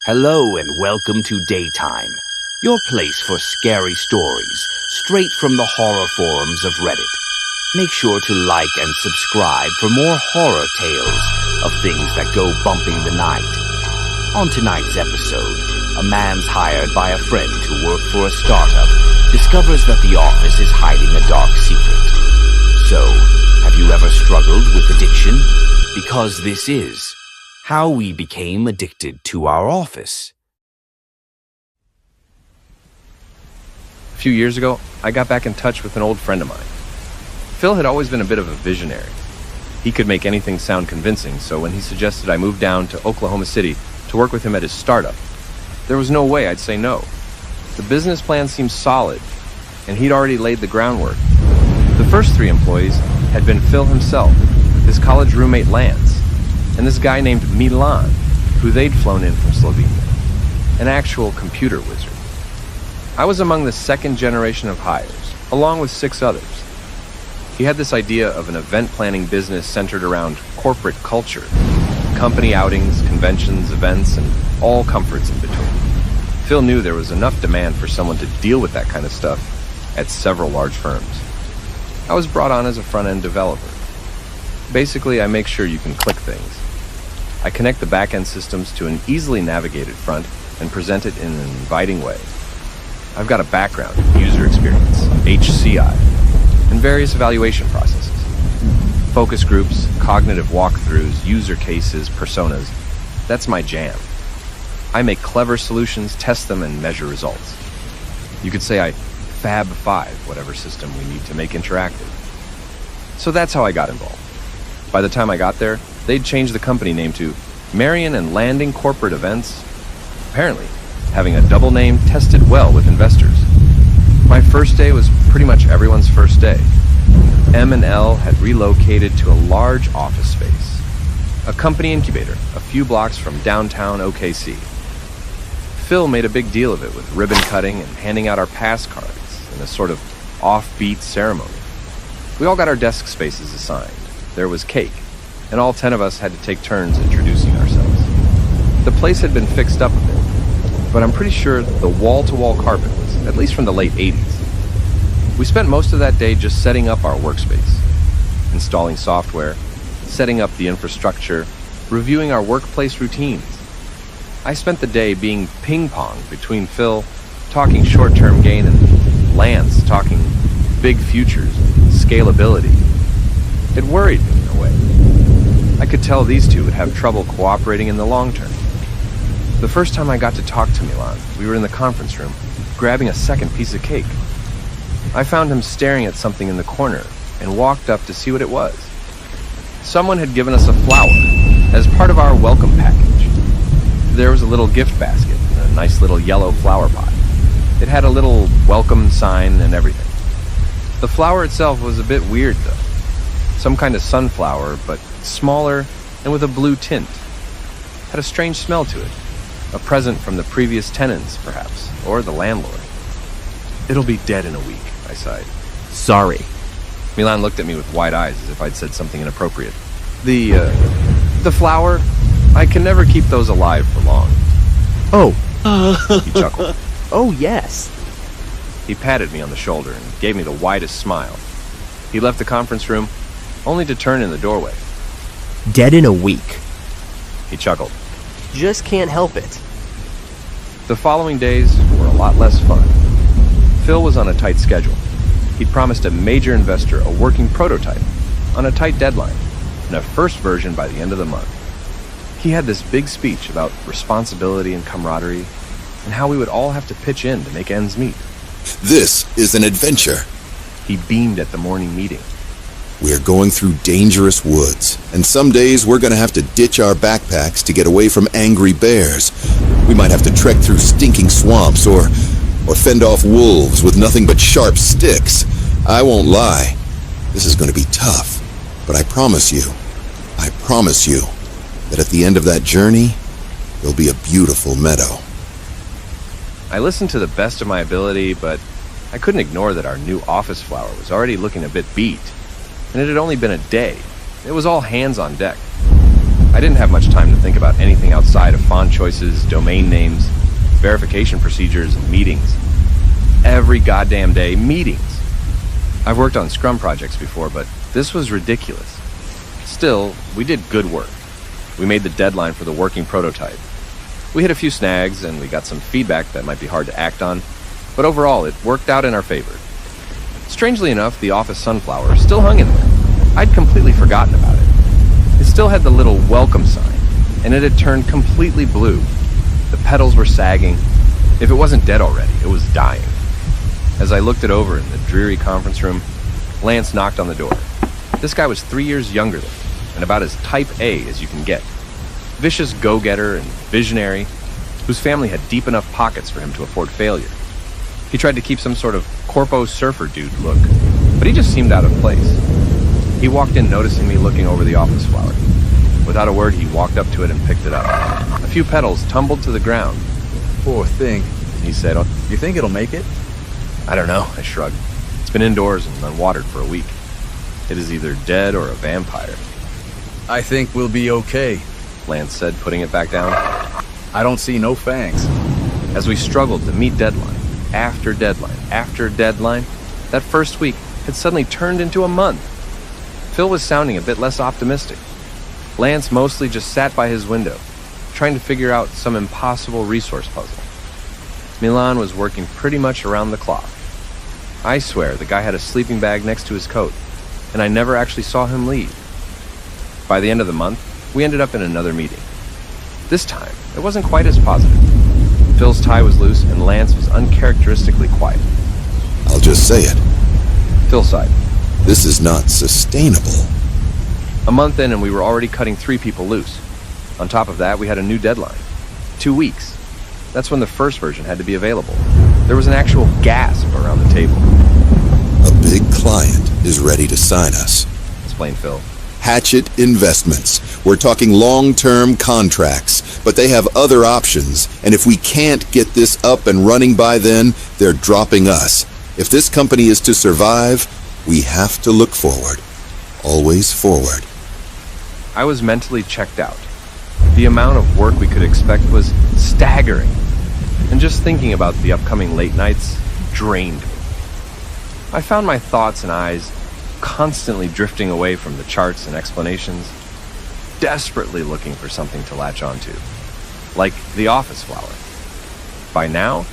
Hello and welcome to Daytime, your place for scary stories, straight from the horror forums of Reddit. Make sure to like and subscribe for more horror tales of things that go bumping the night. On tonight's episode, a man's hired by a friend to work for a startup discovers that the office is hiding a dark secret. So, have you ever struggled with addiction? Because this is how we became addicted to our office. A few years ago, I got back in touch with an old friend of mine. Phil had always been a bit of a visionary. He could make anything sound convincing, so when he suggested I move down to Oklahoma City to work with him at his startup, there was no way I'd say no. The business plan seemed solid, and he'd already laid the groundwork. The first 3 employees had been Phil himself, his college roommate Lance, and this guy named Milan, who they'd flown in from Slovenia, an actual computer wizard. I was among the second generation of hires, along with 6 others. He had this idea of an event planning business centered around corporate culture, company outings, conventions, events, and all comforts in between. Phil knew there was enough demand for someone to deal with that kind of stuff at several large firms. I was brought on as a front-end developer. Basically, I make sure you can click things. I connect the back-end systems to an easily navigated front and present it in an inviting way. I've got a background in user experience, HCI, and various evaluation processes. Focus groups, cognitive walkthroughs, user cases, personas. That's my jam. I make clever solutions, test them, and measure results. You could say I Fab 5 whatever system we need to make interactive. So that's how I got involved. By the time I got there, they'd changed the company name to Marion and Landing Corporate Events. Apparently, having a double name tested well with investors. My first day was pretty much everyone's first day. M and L had relocated to a large office space, a company incubator a few blocks from downtown OKC. Phil made a big deal of it with ribbon cutting and handing out our pass cards in a sort of offbeat ceremony. We all got our desk spaces assigned. There was cake, and all 10 of us had to take turns introducing ourselves. The place had been fixed up a bit, but I'm pretty sure the wall-to-wall carpet was at least from the late 80s. We spent most of that day just setting up our workspace, installing software, setting up the infrastructure, reviewing our workplace routines. I spent the day being ping-pong between Phil talking short-term gain and Lance talking big futures, scalability. It worried me in a way. I could tell these two would have trouble cooperating in the long term. The first time I got to talk to Milan, we were in the conference room, grabbing a second piece of cake. I found him staring at something in the corner and walked up to see what it was. Someone had given us a flower as part of our welcome package. There was a little gift basket and a nice little yellow flower pot. It had a little welcome sign and everything. The flower itself was a bit weird though. Some kind of sunflower, but smaller and with a blue tint. Had a strange smell to it. A present from the previous tenants, perhaps, or the landlord. It'll be dead in a week, I sighed. Sorry. Milan looked at me with wide eyes as if I'd said something inappropriate. The flower? I can never keep those alive for long. Oh. He chuckled. Oh, yes. He patted me on the shoulder and gave me the widest smile. He left the conference room, only to turn in the doorway. Dead in a week. He chuckled. Just can't help it. The following days were a lot less fun. Phil was on a tight schedule. He'd promised a major investor a working prototype on a tight deadline and a first version by the end of the month. He had this big speech about responsibility and camaraderie and how we would all have to pitch in to make ends meet. This is an adventure. He beamed at the morning meeting. We're going through dangerous woods, and some days we're going to have to ditch our backpacks to get away from angry bears. We might have to trek through stinking swamps or fend off wolves with nothing but sharp sticks. I won't lie. This is going to be tough, but I promise you that at the end of that journey, there'll be a beautiful meadow. I listened to the best of my ability, but I couldn't ignore that our new office flower was already looking a bit beat. And it had only been a day. It was all hands on deck. I didn't have much time to think about anything outside of font choices, domain names, verification procedures, and meetings. Every goddamn day, meetings. I've worked on Scrum projects before, but this was ridiculous. Still, we did good work. We made the deadline for the working prototype. We hit a few snags, and we got some feedback that might be hard to act on, but overall, it worked out in our favor. Strangely enough, the office sunflower still hung in there. I'd completely forgotten about it. It still had the little welcome sign, and it had turned completely blue. The petals were sagging. If it wasn't dead already, it was dying. As I looked it over in the dreary conference room, Lance knocked on the door. This guy was 3 years younger than me, and about as type A as you can get. Vicious go-getter and visionary, whose family had deep enough pockets for him to afford failure. He tried to keep some sort of corpo surfer dude look, but he just seemed out of place. He walked in noticing me looking over the office flower. Without a word, he walked up to it and picked it up. A few petals tumbled to the ground. Poor thing. He said, You think it'll make it? I don't know, I shrugged. It's been indoors and unwatered for a week. It is either dead or a vampire. I think we'll be okay. Lance said, putting it back down. I don't see no fangs. As we struggled to meet deadline, after deadline, after deadline, that first week had suddenly turned into a month. Phil was sounding a bit less optimistic. Lance mostly just sat by his window, trying to figure out some impossible resource puzzle. Milan was working pretty much around the clock. I swear the guy had a sleeping bag next to his coat, and I never actually saw him leave. By the end of the month, we ended up in another meeting. This time, it wasn't quite as positive. Phil's tie was loose, and Lance was uncharacteristically quiet. I'll just say it. Phil sighed. This is not sustainable. A month in, and we were already cutting 3 people loose. On top of that, we had a new deadline. 2 weeks. That's when the first version had to be available. There was an actual gasp around the table. A big client is ready to sign us. Explained Phil. Hatchet Investments. We're talking long-term contracts, but they have other options, and if we can't get this up and running by then, they're dropping us. If this company is to survive, we have to look forward. Always forward. I was mentally checked out. The amount of work we could expect was staggering, and just thinking about the upcoming late nights drained me. I found my thoughts and eyes constantly drifting away from the charts and explanations, desperately looking for something to latch onto, like the office flower. By now,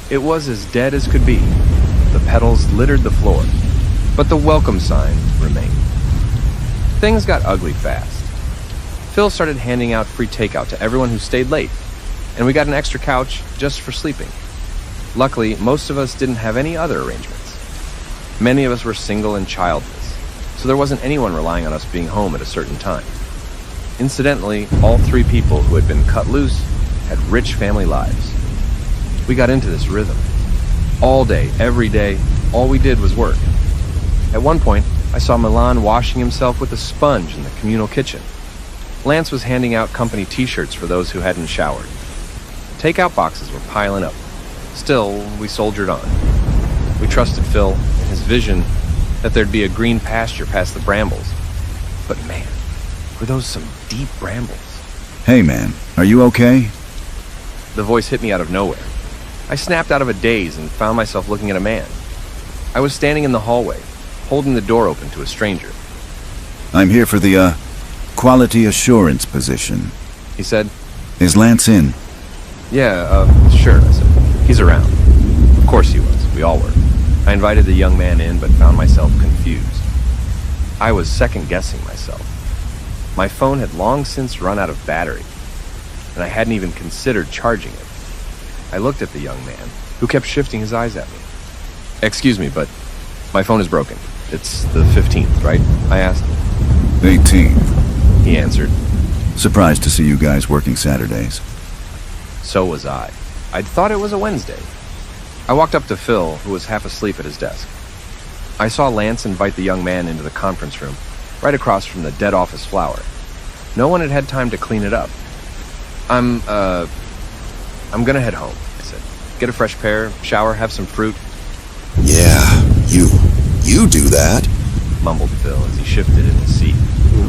it was as dead as could be. The petals littered the floor, but the welcome sign remained. Things got ugly fast. Phil started handing out free takeout to everyone who stayed late, and we got an extra couch just for sleeping. Luckily, most of us didn't have any other arrangements. Many of us were single and childless, so there wasn't anyone relying on us being home at a certain time. Incidentally, all 3 people who had been cut loose had rich family lives. We got into this rhythm. All day, every day, all we did was work. At one point, I saw Milan washing himself with a sponge in the communal kitchen. Lance was handing out company t-shirts for those who hadn't showered. Takeout boxes were piling up. Still, we soldiered on. We trusted Phil and his vision that there'd be a green pasture past the brambles. But man, were those some deep brambles. Hey man, are you okay? The voice hit me out of nowhere. I snapped out of a daze and found myself looking at a man. I was standing in the hallway, holding the door open to a stranger. I'm here for the, quality assurance position. He said. Is Lance in? Yeah, sure, I said. He's around. Of course he was. We all were. I invited the young man in, but found myself confused. I was second-guessing myself. My phone had long since run out of battery, and I hadn't even considered charging it. I looked at the young man, who kept shifting his eyes at me. Excuse me, but my phone is broken. It's the 15th, right? I asked. 18th. He answered. Surprised to see you guys working Saturdays. So was I. I'd thought it was a Wednesday. I walked up to Phil, who was half asleep at his desk. I saw Lance invite the young man into the conference room, right across from the dead office flower. No one had had time to clean it up. I'm gonna head home, I said. Get a fresh pair, shower, have some fruit. Yeah, you do that. mumbled Phil as he shifted in his seat.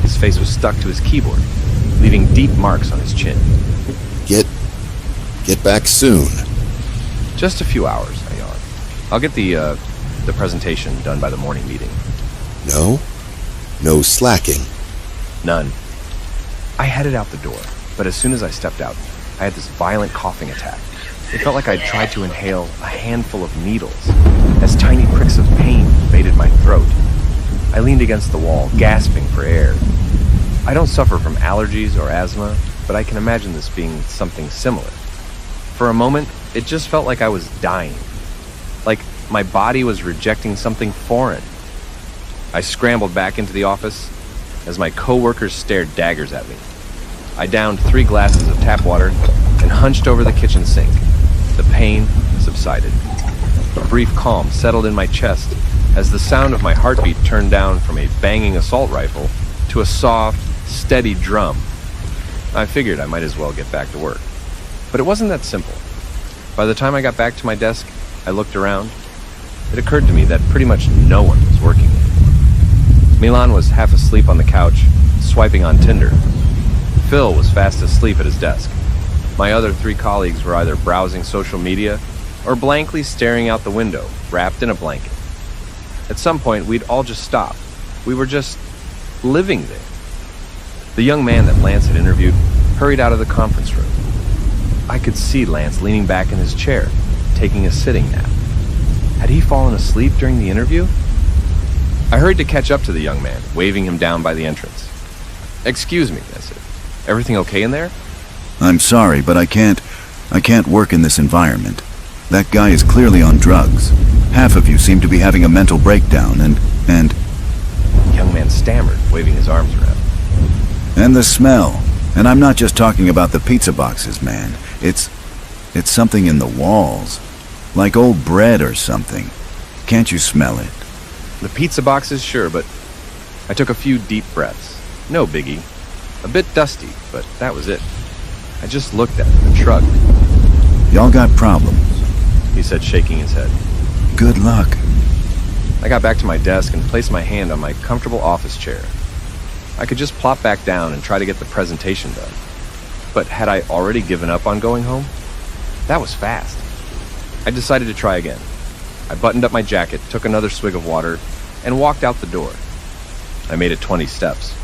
His face was stuck to his keyboard, leaving deep marks on his chin. Get back soon. Just a few hours, I yawned. I'll get the presentation done by the morning meeting. No slacking. None. I headed out the door, but as soon as I stepped out, I had this violent coughing attack. It felt like I'd tried to inhale a handful of needles, as tiny pricks of pain invaded my throat. I leaned against the wall, gasping for air. I don't suffer from allergies or asthma, but I can imagine this being something similar. For a moment, it just felt like I was dying. Like my body was rejecting something foreign. I scrambled back into the office as my coworkers stared daggers at me. I downed 3 glasses of tap water and hunched over the kitchen sink. The pain subsided. A brief calm settled in my chest as the sound of my heartbeat turned down from a banging assault rifle to a soft, steady drum. I figured I might as well get back to work. But it wasn't that simple. By the time I got back to my desk, I looked around. It occurred to me that pretty much no one was working anymore. Milan was half asleep on the couch, swiping on Tinder. Phil was fast asleep at his desk. My other 3 colleagues were either browsing social media or blankly staring out the window, wrapped in a blanket. At some point, we'd all just stop. We were just living there. The young man that Lance had interviewed hurried out of the conference room. I could see Lance leaning back in his chair, taking a sitting nap. Had he fallen asleep during the interview? I hurried to catch up to the young man, waving him down by the entrance. "Excuse me," I said. "Everything okay in there?" I'm sorry, but I can't work in this environment. That guy is clearly on drugs. Half of you seem to be having a mental breakdown, and The young man stammered, waving his arms around. And the smell. And I'm not just talking about the pizza boxes, man. It's something in the walls. Like old bread or something. Can't you smell it? The pizza boxes, sure, but I took a few deep breaths. No biggie. A bit dusty, but that was it. I just looked at him and shrugged. Y'all got problems. He said, shaking his head. Good luck. I got back to my desk and placed my hand on my comfortable office chair. I could just plop back down and try to get the presentation done. But had I already given up on going home? That was fast. I decided to try again. I buttoned up my jacket, took another swig of water, and walked out the door. I made it 20 steps.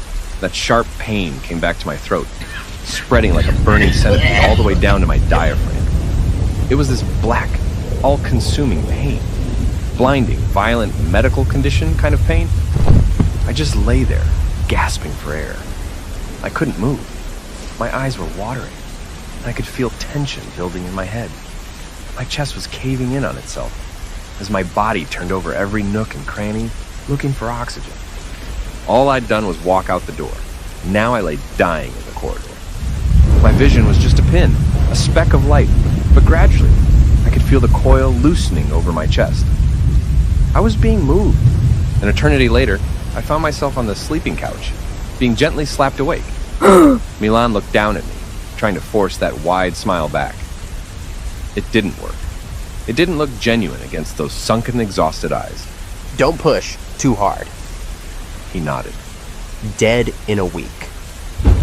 That sharp pain came back to my throat, spreading like a burning centipede all the way down to my diaphragm. It was this black, all-consuming pain. Blinding, violent, medical condition kind of pain. I just lay there, gasping for air. I couldn't move. My eyes were watering, and I could feel tension building in my head. My chest was caving in on itself as my body turned over every nook and cranny, looking for oxygen. All I'd done was walk out the door. Now I lay dying in the corridor. My vision was just a pin, a speck of light, but gradually I could feel the coil loosening over my chest. I was being moved. An eternity later, I found myself on the sleeping couch, being gently slapped awake. Milan looked down at me, trying to force that wide smile back. It didn't work. It didn't look genuine against those sunken, exhausted eyes. Don't push too hard. He nodded. Dead in a week.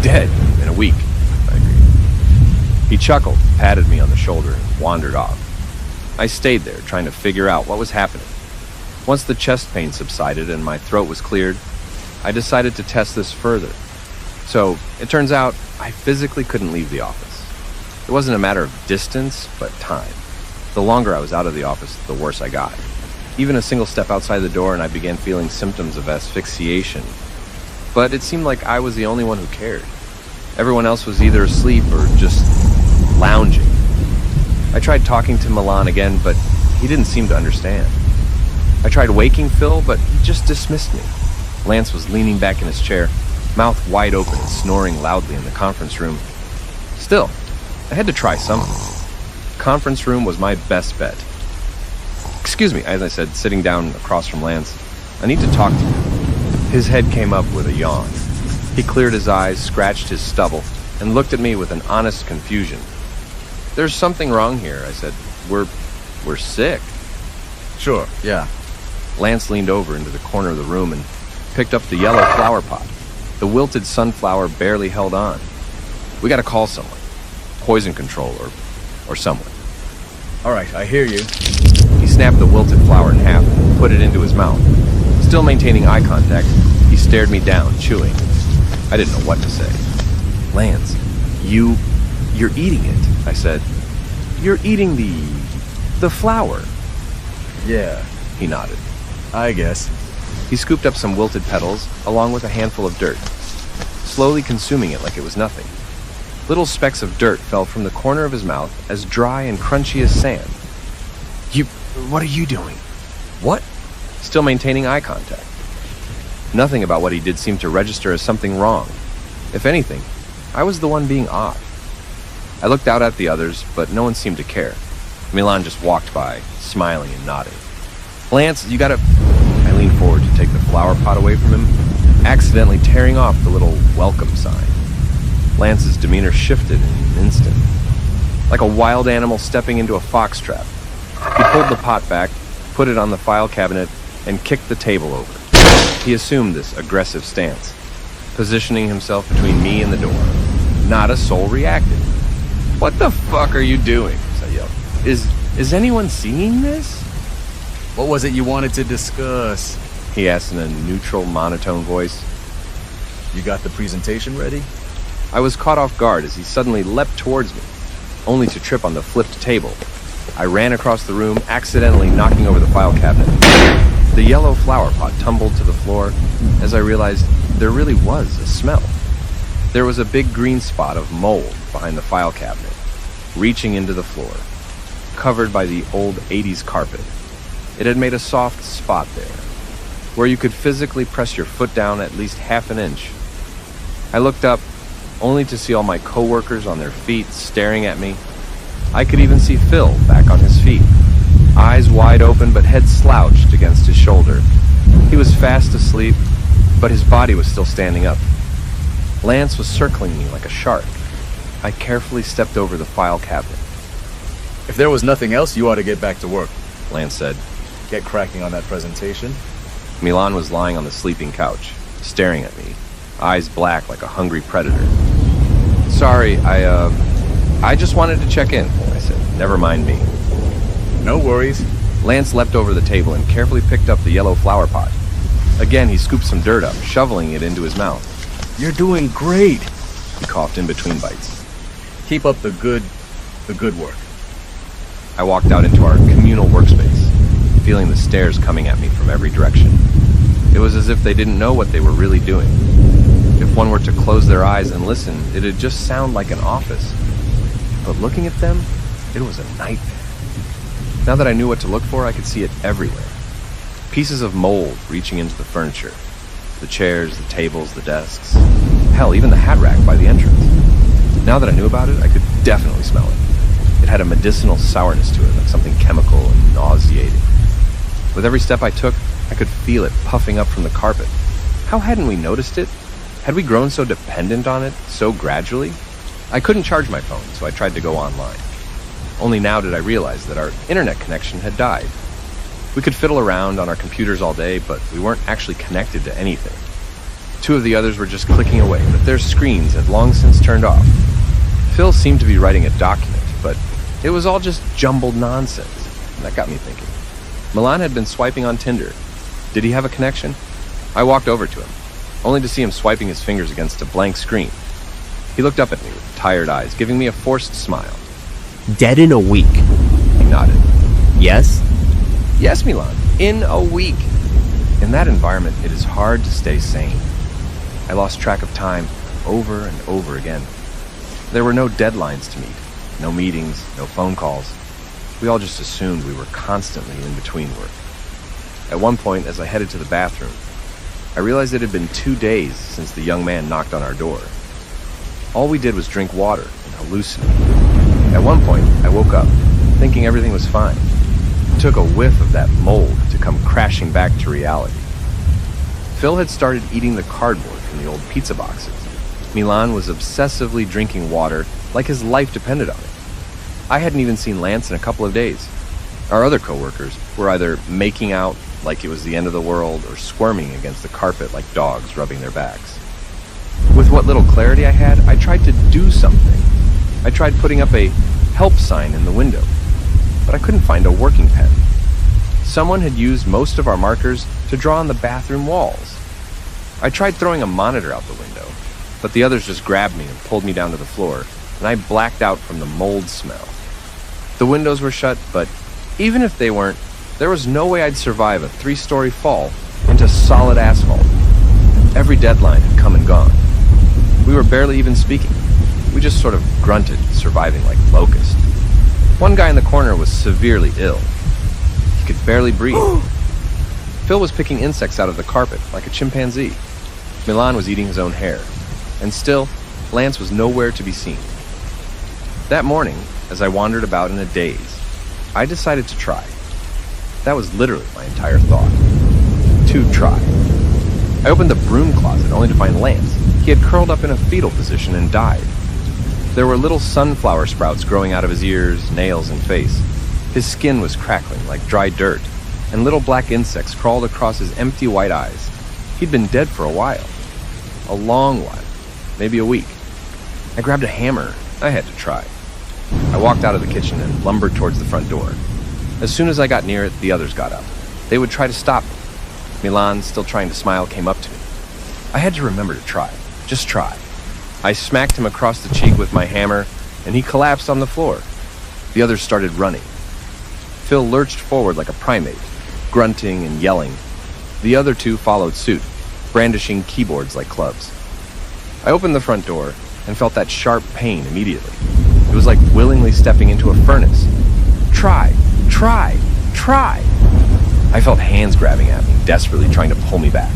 Dead in a week, I agreed. He chuckled, patted me on the shoulder, and wandered off. I stayed there, trying to figure out what was happening. Once the chest pain subsided and my throat was cleared, I decided to test this further. So, it turns out, I physically couldn't leave the office. It wasn't a matter of distance, but time. The longer I was out of the office, the worse I got. Even a single step outside the door and I began feeling symptoms of asphyxiation. But it seemed like I was the only one who cared. Everyone else was either asleep or just lounging. I tried talking to Milan again, but he didn't seem to understand. I tried waking Phil, but he just dismissed me. Lance was leaning back in his chair, mouth wide open and snoring loudly in the conference room. Still, I had to try something. Conference room was my best bet. "Excuse me," as I said, sitting down across from Lance. "I need to talk to you." His head came up with a yawn. He cleared his eyes, scratched his stubble, and looked at me with an honest confusion. "There's something wrong here," I said. We're sick." Sure, yeah. Lance leaned over into the corner of the room and picked up the yellow flower pot. The wilted sunflower barely held on. We gotta call someone. Poison control or someone. All right, I hear you. He snapped the wilted flower in half and put it into his mouth. Still maintaining eye contact, he stared me down, chewing. I didn't know what to say. Lance, you're eating it, I said. You're eating the flower. Yeah, He nodded. I guess. He scooped up some wilted petals along with a handful of dirt, slowly consuming it like it was nothing. Little specks of dirt fell from the corner of his mouth as dry and crunchy as sand. What are you doing? What? Still maintaining eye contact. Nothing about what he did seemed to register as something wrong. If anything, I was the one being odd. I looked out at the others, but no one seemed to care. Milan just walked by, smiling and nodding. Lance, you gotta... I leaned forward to take the flower pot away from him, accidentally tearing off the little welcome sign. Lance's demeanor shifted in an instant. Like a wild animal stepping into a fox trap. He pulled the pot back, put it on the file cabinet, and kicked the table over. He assumed this aggressive stance, positioning himself between me and the door. Not a soul reacted. What the fuck are you doing? I yelled. Is anyone seeing this? What was it you wanted to discuss? He asked in a neutral, monotone voice. You got the presentation ready? I was caught off guard as he suddenly leapt towards me, only to trip on the flipped table. I ran across the room, accidentally knocking over the file cabinet. The yellow flower pot tumbled to the floor as I realized there really was a smell. There was a big green spot of mold behind the file cabinet, reaching into the floor, covered by the old 80s carpet. It had made a soft spot there, where you could physically press your foot down at least half an inch. I looked up, only to see all my coworkers on their feet staring at me. I could even see Phil back on his feet, eyes wide open but head slouched against his shoulder. He was fast asleep, but his body was still standing up. Lance was circling me like a shark. I carefully stepped over the file cabinet. If there was nothing else, you ought to get back to work. Lance said. Get cracking on that presentation. Milan was lying on the sleeping couch, staring at me, eyes black like a hungry predator. Sorry, I just wanted to check in, I said. Never mind me. No worries. Lance leapt over the table and carefully picked up the yellow flower pot. Again, he scooped some dirt up, shoveling it into his mouth. You're doing great. He coughed in between bites. Keep up the good work. I walked out into our communal workspace, feeling the stares coming at me from every direction. It was as if they didn't know what they were really doing. If one were to close their eyes and listen, it'd just sound like an office. But looking at them, it was a nightmare. Now that I knew what to look for, I could see it everywhere. Pieces of mold reaching into the furniture. The chairs, the tables, the desks. Hell, even the hat rack by the entrance. Now that I knew about it, I could definitely smell it. It had a medicinal sourness to it, like something chemical and nauseating. With every step I took, I could feel it puffing up from the carpet. How hadn't we noticed it? Had we grown so dependent on it, so gradually? I couldn't charge my phone, so I tried to go online. Only now did I realize that our internet connection had died. We could fiddle around on our computers all day, but we weren't actually connected to anything. Two of the others were just clicking away, but their screens had long since turned off. Phil seemed to be writing a document, but it was all just jumbled nonsense. That got me thinking. Milan had been swiping on Tinder. Did he have a connection? I walked over to him, only to see him swiping his fingers against a blank screen. He looked up at me with tired eyes, giving me a forced smile. Dead in a week. He nodded. Yes? Yes, Milan. In a week. In that environment, it is hard to stay sane. I lost track of time over and over again. There were no deadlines to meet, no meetings, no phone calls. We all just assumed we were constantly in between work. At one point, as I headed to the bathroom, I realized it had been 2 days since the young man knocked on our door. All we did was drink water and hallucinate. At one point, I woke up, thinking everything was fine. It took a whiff of that mold to come crashing back to reality. Phil had started eating the cardboard from the old pizza boxes. Milan was obsessively drinking water like his life depended on it. I hadn't even seen Lance in a couple of days. Our other coworkers were either making out like it was the end of the world or squirming against the carpet like dogs rubbing their backs. With what little clarity I had, I tried to do something. I tried putting up a help sign in the window, but I couldn't find a working pen. Someone had used most of our markers to draw on the bathroom walls. I tried throwing a monitor out the window, but the others just grabbed me and pulled me down to the floor, and I blacked out from the mold smell. The windows were shut, but even if they weren't, there was no way I'd survive a 3-story fall into solid asphalt. Every deadline had come and gone. We were barely even speaking. We just sort of grunted, surviving like locusts. One guy in the corner was severely ill. He could barely breathe. Phil was picking insects out of the carpet like a chimpanzee. Milan was eating his own hair. And still, Lance was nowhere to be seen. That morning, as I wandered about in a daze, I decided to try. That was literally my entire thought. To try. I opened the broom closet only to find Lance. He had curled up in a fetal position and died. There were little sunflower sprouts growing out of his ears, nails, and face. His skin was crackling like dry dirt, and little black insects crawled across his empty white eyes. He'd been dead for a while. A long while. Maybe a week. I grabbed a hammer. I had to try. I walked out of the kitchen and lumbered towards the front door. As soon as I got near it, the others got up. They would try to stop me. Milan, still trying to smile, came up to me. I had to remember to try. Just try. I smacked him across the cheek with my hammer, and he collapsed on the floor. The others started running. Phil lurched forward like a primate, grunting and yelling. The other two followed suit, brandishing keyboards like clubs. I opened the front door and felt that sharp pain immediately. It was like willingly stepping into a furnace. Try, try, try. I felt hands grabbing at me, desperately trying to pull me back.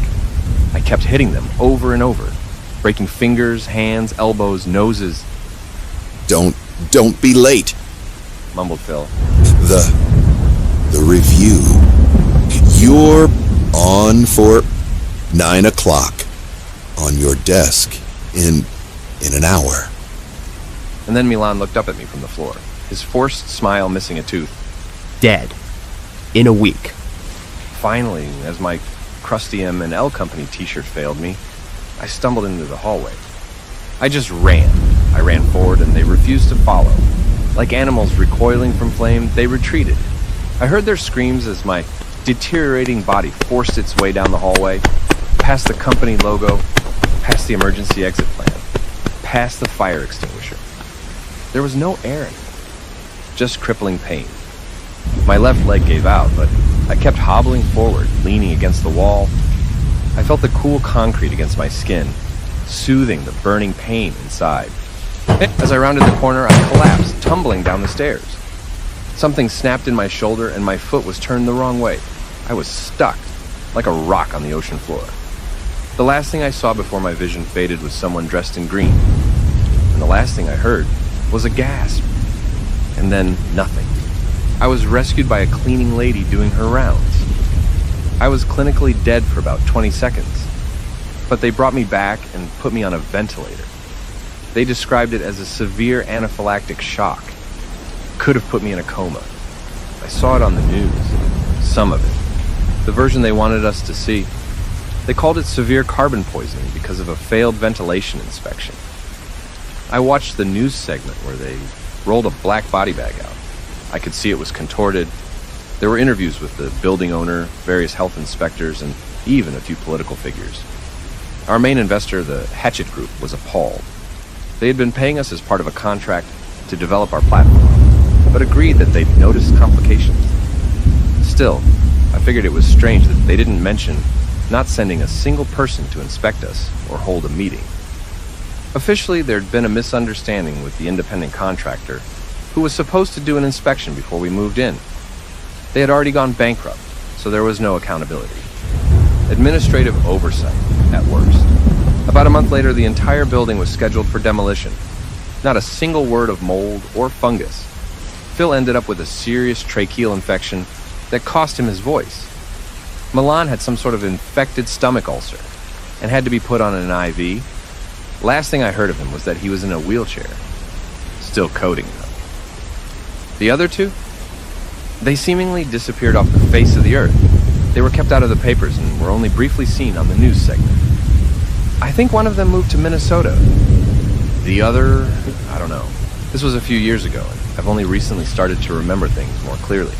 I kept hitting them over and over, breaking fingers, hands, elbows, noses. Don't be late. Mumbled Phil. The review. You're on for 9 o'clock on your desk in an hour. And then Milan looked up at me from the floor, his forced smile missing a tooth. Dead. In a week. Finally, as my crusty M&L Company t-shirt failed me, I stumbled into the hallway. I just ran. I ran forward and they refused to follow. Like animals recoiling from flame, they retreated. I heard their screams as my deteriorating body forced its way down the hallway, past the company logo, past the emergency exit plan, past the fire extinguisher. There was no air in it, just crippling pain. My left leg gave out, but I kept hobbling forward, leaning against the wall. I felt the cool concrete against my skin, soothing the burning pain inside. As I rounded the corner, I collapsed, tumbling down the stairs. Something snapped in my shoulder and my foot was turned the wrong way. I was stuck, like a rock on the ocean floor. The last thing I saw before my vision faded was someone dressed in green. And the last thing I heard was a gasp. And then nothing. I was rescued by a cleaning lady doing her rounds. I was clinically dead for about 20 seconds. But they brought me back and put me on a ventilator. They described it as a severe anaphylactic shock. Could have put me in a coma. I saw it on the news. Some of it. The version they wanted us to see. They called it severe carbon poisoning because of a failed ventilation inspection. I watched the news segment where they rolled a black body bag out. I could see it was contorted. There were interviews with the building owner, various health inspectors, and even a few political figures. Our main investor, the Hatchet Group, was appalled. They had been paying us as part of a contract to develop our platform, but agreed that they'd noticed complications. Still, I figured it was strange that they didn't mention not sending a single person to inspect us or hold a meeting. Officially, there'd been a misunderstanding with the independent contractor who was supposed to do an inspection before we moved in. They had already gone bankrupt, so there was no accountability. Administrative oversight, at worst. About a month later, the entire building was scheduled for demolition. Not a single word of mold or fungus. Phil ended up with a serious tracheal infection that cost him his voice. Milan had some sort of infected stomach ulcer and had to be put on an IV. Last thing I heard of him was that he was in a wheelchair, still coding though. The other two? They seemingly disappeared off the face of the earth. They were kept out of the papers and were only briefly seen on the news segment. I think one of them moved to Minnesota. The other, I don't know. This was a few years ago, and I've only recently started to remember things more clearly.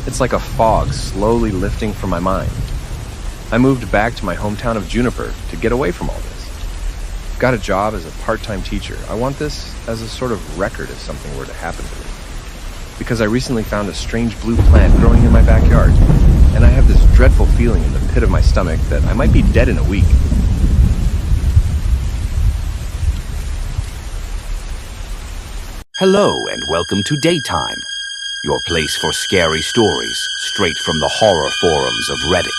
It's like a fog slowly lifting from my mind. I moved back to my hometown of Juniper to get away from all this. Got a job as a part-time teacher. I want this as a sort of record if something were to happen to me. Because I recently found a strange blue plant growing in my backyard, and I have this dreadful feeling in the pit of my stomach that I might be dead in a week. Hello and welcome to Daytime, your place for scary stories straight from the horror forums of Reddit.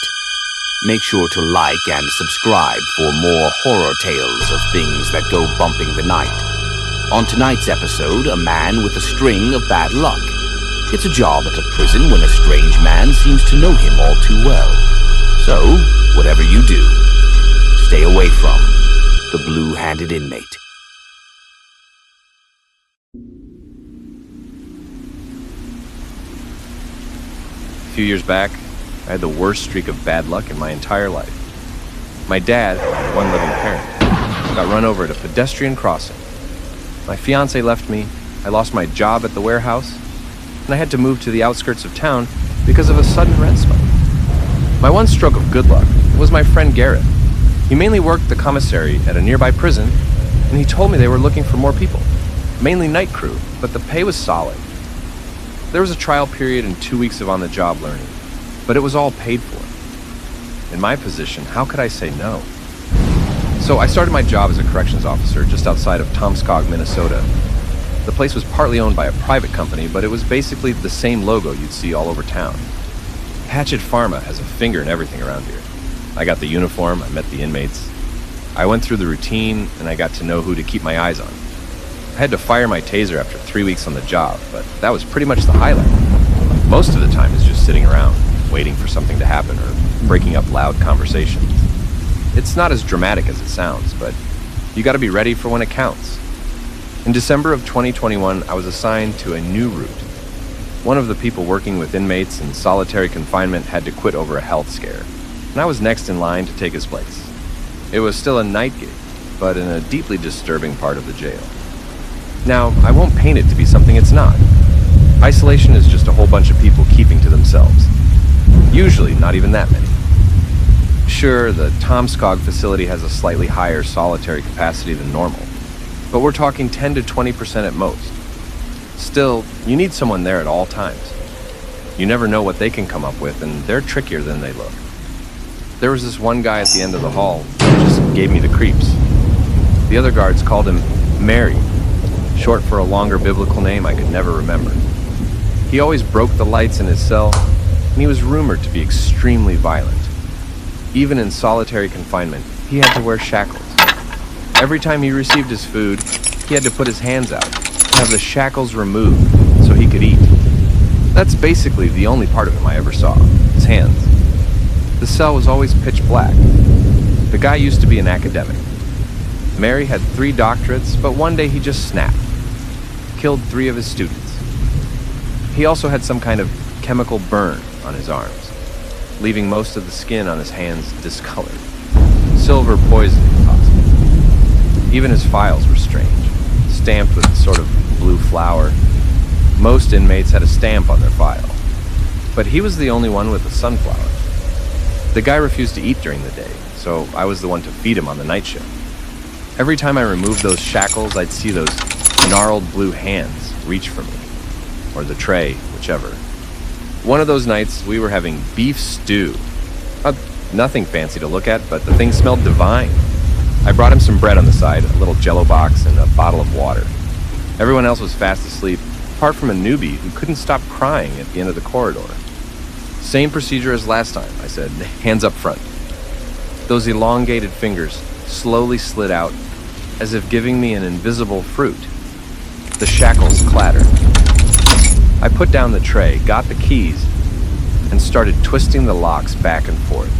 Make sure to like and subscribe for more horror tales of things that go bumping the night. On tonight's episode, a man with a string of bad luck. It's a job at a prison when a strange man seems to know him all too well. So, whatever you do, stay away from the blue-handed inmate. A few years back, I had the worst streak of bad luck in my entire life. My dad, my one living parent, got run over at a pedestrian crossing. My fiance left me, I lost my job at the warehouse, and I had to move to the outskirts of town because of a sudden rent spike. My one stroke of good luck was my friend Garrett. He mainly worked the commissary at a nearby prison, and he told me they were looking for more people, mainly night crew, but the pay was solid. There was a trial period and 2 weeks of on-the-job learning, but it was all paid for. In my position, how could I say no? So I started my job as a corrections officer just outside of Tomskog, Minnesota. The place was partly owned by a private company, but it was basically the same logo you'd see all over town. Hatchet Pharma has a finger in everything around here. I got the uniform, I met the inmates. I went through the routine, and I got to know who to keep my eyes on. I had to fire my taser after 3 weeks on the job, but that was pretty much the highlight. Most of the time is just sitting around, waiting for something to happen or breaking up loud conversations. It's not as dramatic as it sounds, but you gotta be ready for when it counts. In December of 2021, I was assigned to a new route. One of the people working with inmates in solitary confinement had to quit over a health scare, and I was next in line to take his place. It was still a night gig, but in a deeply disturbing part of the jail. Now, I won't paint it to be something it's not. Isolation is just a whole bunch of people keeping to themselves. Usually, not even that many. Sure, the Tomskog facility has a slightly higher solitary capacity than normal, but we're talking 10 to 20% at most. Still, you need someone there at all times. You never know what they can come up with, and they're trickier than they look. There was this one guy at the end of the hall who just gave me the creeps. The other guards called him Mary, short for a longer biblical name I could never remember. He always broke the lights in his cell, and he was rumored to be extremely violent. Even in solitary confinement, he had to wear shackles. Every time he received his food, he had to put his hands out and have the shackles removed so he could eat. That's basically the only part of him I ever saw, his hands. The cell was always pitch black. The guy used to be an academic. Mary had 3 doctorates, but one day he just snapped. Killed 3 of his students. He also had some kind of chemical burn on his arms, leaving most of the skin on his hands discolored. Silver poisoning, possibly. Even his files were strange, stamped with a sort of blue flower. Most inmates had a stamp on their file, but he was the only one with a sunflower. The guy refused to eat during the day, so I was the one to feed him on the night shift. Every time I removed those shackles, I'd see those gnarled blue hands reach for me, or the tray, whichever. One of those nights, we were having beef stew. Nothing fancy to look at, but the thing smelled divine. I brought him some bread on the side, a little Jell-O box, and a bottle of water. Everyone else was fast asleep, apart from a newbie who couldn't stop crying at the end of the corridor. Same procedure as last time, I said, hands up front. Those elongated fingers slowly slid out, as if giving me an invisible fruit. The shackles clattered. I put down the tray, got the keys, and started twisting the locks back and forth.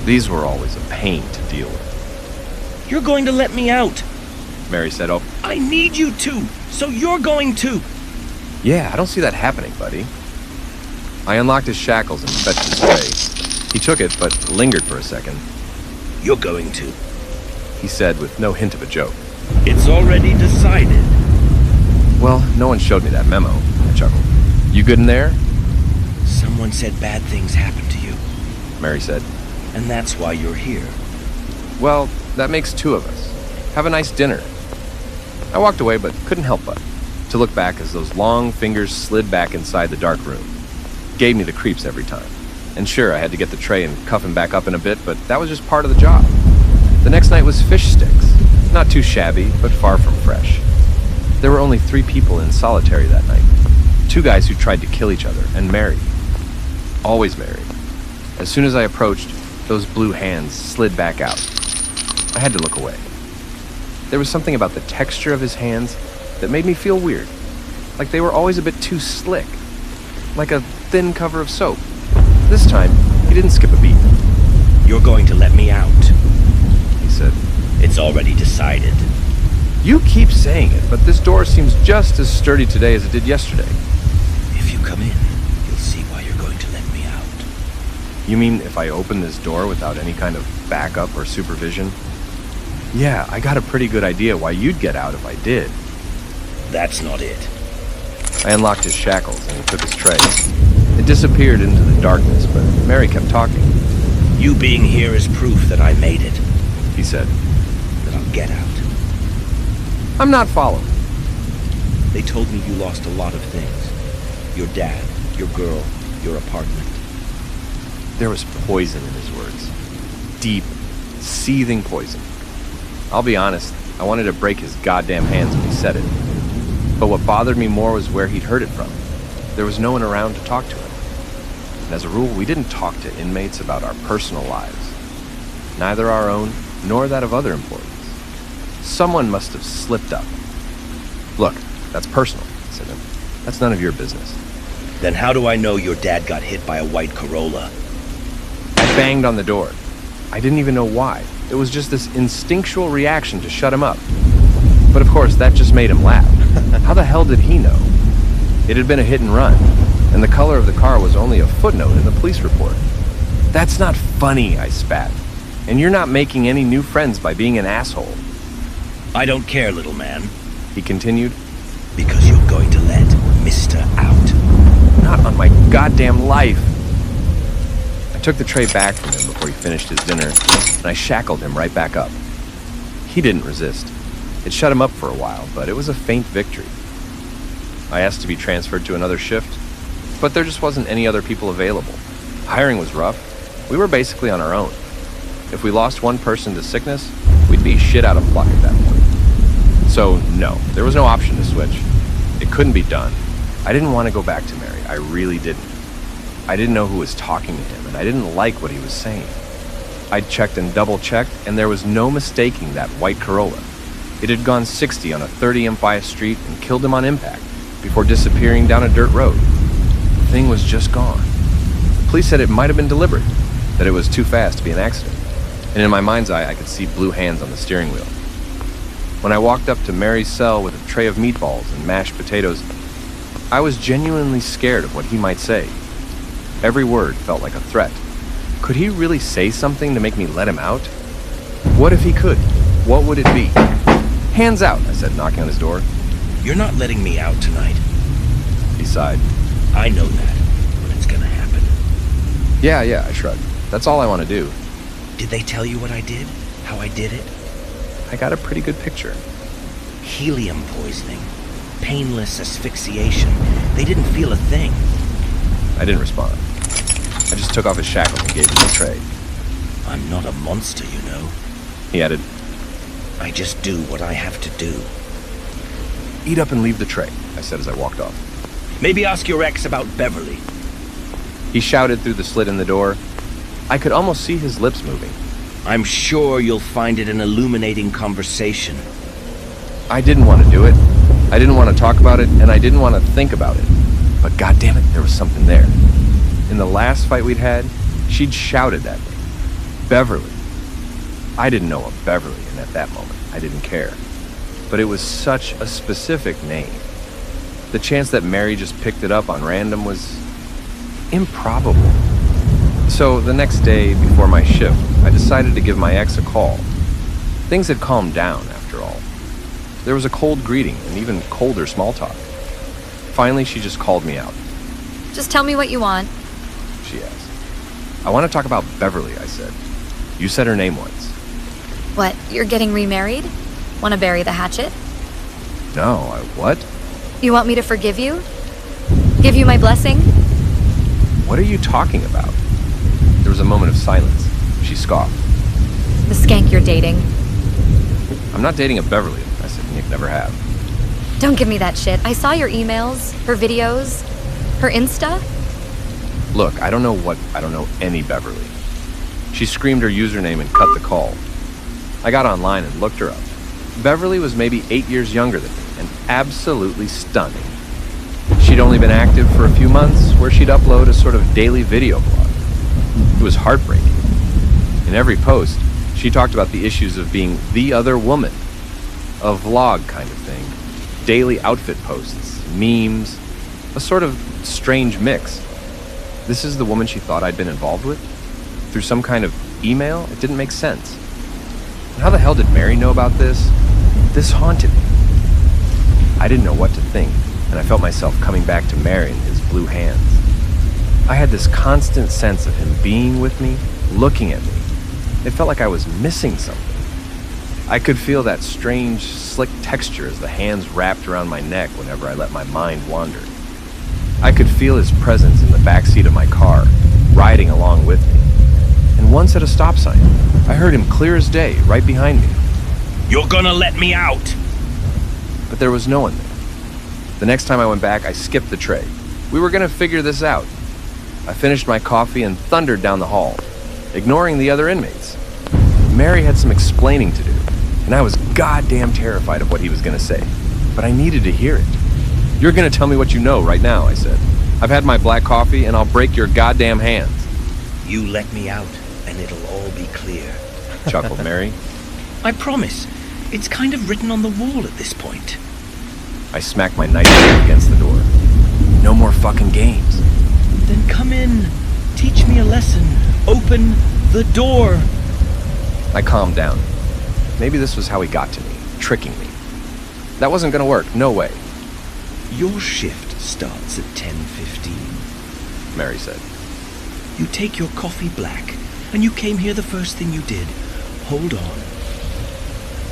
These were always a pain to deal with. You're going to let me out. Mary said, "Oh, I need you to, so you're going to. Yeah, I don't see that happening, buddy. I unlocked his shackles and fetched his tray. He took it, but lingered for a second. You're going to. He said with no hint of a joke. It's already decided. Well, no one showed me that memo, I chuckled. You good in there? Someone said bad things happened to you, Mary said. and that's why you're here. Well, that makes two of us. Have a nice dinner. I walked away, but couldn't help but to look back as those long fingers slid back inside the dark room. Gave me the creeps every time. And sure, I had to get the tray and cuff him back up in a bit, but that was just part of the job. The next night was fish sticks. Not too shabby, but far from fresh. There were only 3 people in solitary that night. 2 guys who tried to kill each other, and Mary. Always Mary. As soon as I approached, those blue hands slid back out. I had to look away. There was something about the texture of his hands that made me feel weird. Like they were always a bit too slick. Like a thin cover of soap. This time, he didn't skip a beat. You're going to let me out, He said, it's already decided. You keep saying it, but this door seems just as sturdy today as it did yesterday. If you come in, you'll see why you're going to let me out. You mean if I open this door without any kind of backup or supervision? Yeah, I got a pretty good idea why you'd get out if I did. That's not it. I unlocked his shackles and he took his tray. It disappeared into the darkness, but Mary kept talking. You being here is proof that I made it, He said, that I'll get out. I'm not following. They told me you lost a lot of things. Your dad, your girl, your apartment. There was poison in his words. Deep, seething poison. I'll be honest, I wanted to break his goddamn hands when he said it. But what bothered me more was where he'd heard it from. There was no one around to talk to him. And as a rule, we didn't talk to inmates about our personal lives. Neither our own, nor that of other employees. Someone must have slipped up. Look, that's personal, I said to him. That's none of your business. Then how do I know your dad got hit by a white Corolla? I banged on the door. I didn't even know why. It was just this instinctual reaction to shut him up. But of course, that just made him laugh. How the hell did he know? It had been a hit and run, and the color of the car was only a footnote in the police report. That's not funny, I spat. And you're not making any new friends by being an asshole. I don't care, little man, He continued. because you're going to let Mr. out. Not on my goddamn life. I took the tray back from him before he finished his dinner, and I shackled him right back up. He didn't resist. It shut him up for a while, but it was a faint victory. I asked to be transferred to another shift, but there just wasn't any other people available. Hiring was rough. We were basically on our own. If we lost one person to sickness, we'd be shit out of luck at that point. So, no, there was no option to switch. It couldn't be done. I didn't want to go back to Mary. I really didn't. I didn't know who was talking to him, and I didn't like what he was saying. I'd checked and double-checked, and there was no mistaking that white Corolla. It had gone 60 on a 30 bias street and killed him on impact before disappearing down a dirt road. The thing was just gone. The police said it might have been deliberate, that it was too fast to be an accident. And in my mind's eye, I could see blue hands on the steering wheel. When I walked up to Mary's cell with a tray of meatballs and mashed potatoes, I was genuinely scared of what he might say. Every word felt like a threat. Could he really say something to make me let him out? What if he could? What would it be? Hands out, I said, knocking on his door. You're not letting me out tonight. He sighed. I know that, but it's gonna happen. Yeah, I shrugged. That's all I want to do. Did they tell you what I did? How I did it? I got a pretty good picture. Helium poisoning. Painless asphyxiation. They didn't feel a thing. I didn't respond. I just took off his shackles and gave him the tray. I'm not a monster, you know. He added, I just do what I have to do. Eat up and leave the tray, I said as I walked off. Maybe ask your ex about Beverly. He shouted through the slit in the door. I could almost see his lips moving. I'm sure you'll find it an illuminating conversation. I didn't want to do it. I didn't want to talk about it, and I didn't want to think about it. But goddammit, there was something there. In the last fight we'd had, she'd shouted at me. Beverly. I didn't know a Beverly, and at that moment, I didn't care. But it was such a specific name. The The chance that Mary just picked it up on random was improbable. So the next day before my shift, I decided to give my ex a call. Things had calmed down, after all. There was a cold greeting and even colder small talk. Finally, she just called me out. Just tell me what you want. She asked. I want to talk about Beverly, I said. You said her name once. What, you're getting remarried? Want to bury the hatchet? No, what? You want me to forgive you? Give you my blessing? What are you talking about? There was a moment of silence. She scoffed. The skank you're dating. I'm not dating a Beverly, I said. Nick never have. Don't give me that shit. I saw your emails, her videos, her Insta. Look, I don't know any Beverly. She screamed her username and cut the call. I got online and looked her up. Beverly was maybe 8 years younger than me and absolutely stunning. She'd only been active for a few months, where she'd upload a sort of daily video blog. It was heartbreaking. In every post, she talked about the issues of being the other woman. A vlog kind of thing. Daily outfit posts, memes, a sort of strange mix. This is the woman she thought I'd been involved with? Through some kind of email? It didn't make sense. And how the hell did Mary know about this? This haunted me. I didn't know what to think, and I felt myself coming back to Mary in his blue hands. I had this constant sense of him being with me, looking at me. It felt like I was missing something. I could feel that strange, slick texture as the hands wrapped around my neck whenever I let my mind wander. I could feel his presence in the backseat of my car, riding along with me. And once at a stop sign, I heard him clear as day, right behind me. You're gonna let me out! But there was no one there. The next time I went back, I skipped the tray. We were gonna figure this out. I finished my coffee and thundered down the hall, ignoring the other inmates. Mary had some explaining to do, and I was goddamn terrified of what he was gonna say. But I needed to hear it. You're gonna tell me what you know right now, I said. I've had my black coffee, and I'll break your goddamn hands. You let me out, and it'll all be clear. Chuckled Mary. I promise. It's kind of written on the wall at this point. I smacked my knife against the door. No more fucking games. Then come in. Teach me a lesson. Open the door. I calmed down. Maybe this was how he got to me, tricking me. That wasn't gonna work, no way. Your shift starts at 10:15, Mary said. You take your coffee black, and you came here the first thing you did. Hold on.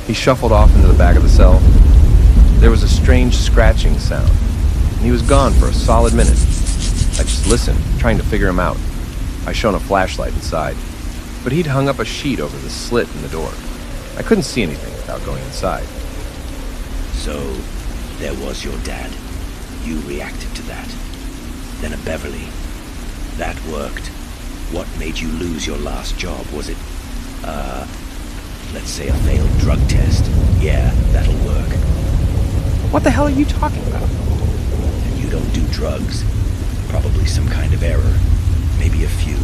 He shuffled off into the back of the cell. There was a strange scratching sound, and he was gone for a solid minute. I just listened, trying to figure him out. I shone a flashlight inside, but he'd hung up a sheet over the slit in the door. I couldn't see anything without going inside. So, there was your dad. You reacted to that. Then a Beverly. That worked. What made you lose your last job? Was it, let's say a failed drug test? Yeah, that'll work. What the hell are you talking about? And you don't do drugs. Probably some kind of error. Maybe a few.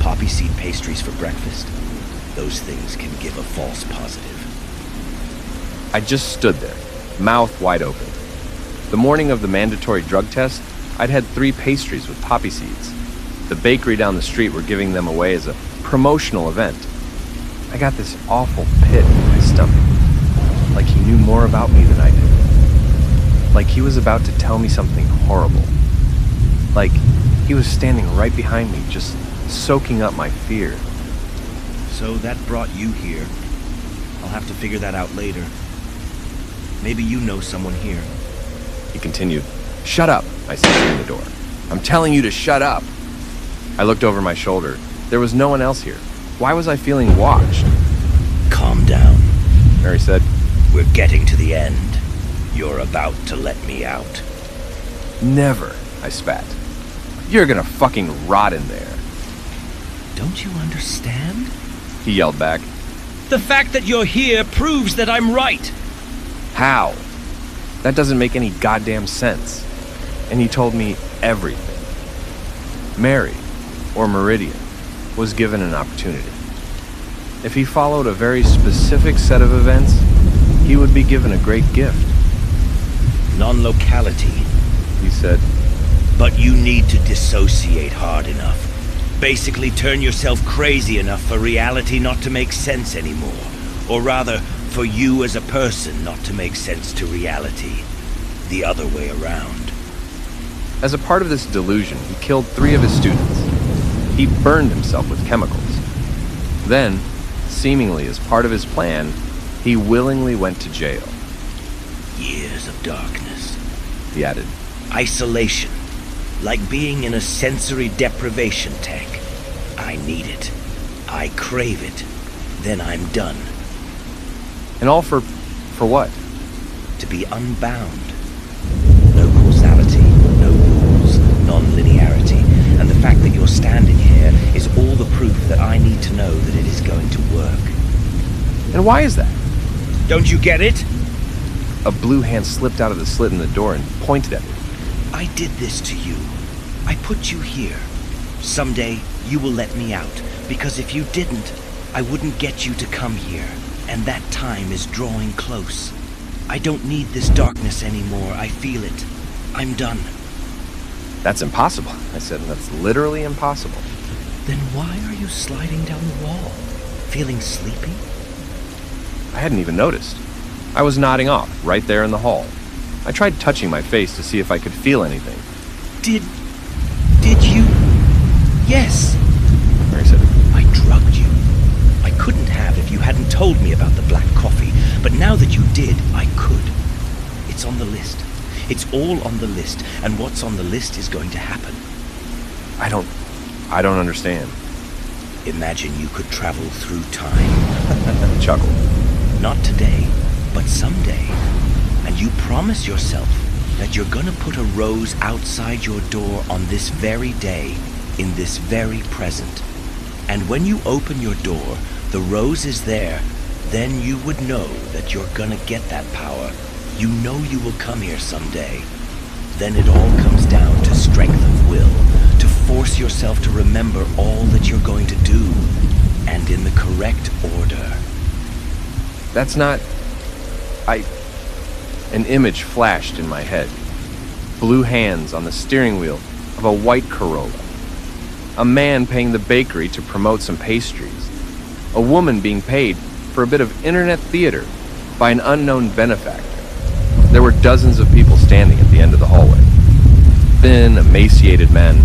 Poppy seed pastries for breakfast. Those things can give a false positive. I just stood there, mouth wide open. The morning of the mandatory drug test, I'd had 3 pastries with poppy seeds. The bakery down the street were giving them away as a promotional event. I got this awful pit in my stomach. Like he knew more about me than I did. Like he was about to tell me something horrible. Like he was standing right behind me, just soaking up my fear. So that brought you here. I'll have to figure that out later. Maybe you know someone here. He continued. Shut up, I said through the door. I'm telling you to shut up. I looked over my shoulder. There was no one else here. Why was I feeling watched? Calm down, Mary said. We're getting to the end. You're about to let me out. Never, I spat. You're gonna fucking rot in there. Don't you understand? He yelled back. The fact that you're here proves that I'm right. How? That doesn't make any goddamn sense. And he told me everything. Mary, or Meridian, was given an opportunity. If he followed a very specific set of events, he would be given a great gift. Non-locality he said. But you need to dissociate hard enough. Basically turn yourself crazy enough for reality not to make sense anymore. Or rather, for you as a person not to make sense to reality. The other way around. As a part of this delusion, he killed 3 of his students. He burned himself with chemicals. Then, seemingly as part of his plan, he willingly went to jail. Years of darkness. He added. Isolation. Like being in a sensory deprivation tank. I need it. I crave it. Then I'm done. And all for what? To be unbound. No causality, no rules, non-linearity. And the fact that you're standing here is all the proof that I need to know that it is going to work. And why is that? Don't you get it? A blue hand slipped out of the slit in the door and pointed at me. I did this to you. I put you here. Someday, you will let me out, because if you didn't, I wouldn't get you to come here, and that time is drawing close. I don't need this darkness anymore, I feel it. I'm done. That's impossible, I said. That's literally impossible. Then why are you sliding down the wall? Feeling sleepy? I hadn't even noticed. I was nodding off, right there in the hall. I tried touching my face to see if I could feel anything. Did you? Yes. Mary said, I drugged you. I couldn't have if you hadn't told me about the black coffee, but now that you did, I could. It's on the list. It's all on the list, and what's on the list is going to happen. I don't understand. Imagine you could travel through time. He chuckled. Not today, but someday. And you promise yourself that you're gonna put a rose outside your door on this very day, in this very present. And when you open your door, the rose is there, then you would know that you're gonna get that power. You know you will come here someday. Then it all comes down to strength of will, to force yourself to remember all that you're going to do, and in the correct order. That's not... An image flashed in my head. Blue hands on the steering wheel of a white Corolla. A man paying the bakery to promote some pastries. A woman being paid for a bit of internet theater by an unknown benefactor. There were dozens of people standing at the end of the hallway. Thin, emaciated men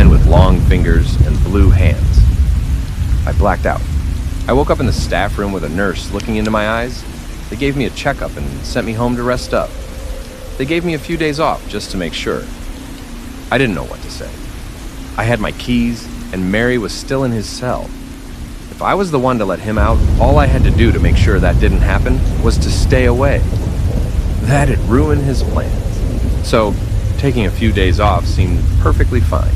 with long fingers and blue hands. I blacked out. I woke up in the staff room with a nurse looking into my eyes. They gave me a checkup and sent me home to rest up. They gave me a few days off just to make sure. I didn't know what to say. I had my keys, and Mary was still in his cell. If I was the one to let him out, all I had to do to make sure that didn't happen was to stay away. That'd ruin his plans. So, taking a few days off seemed perfectly fine.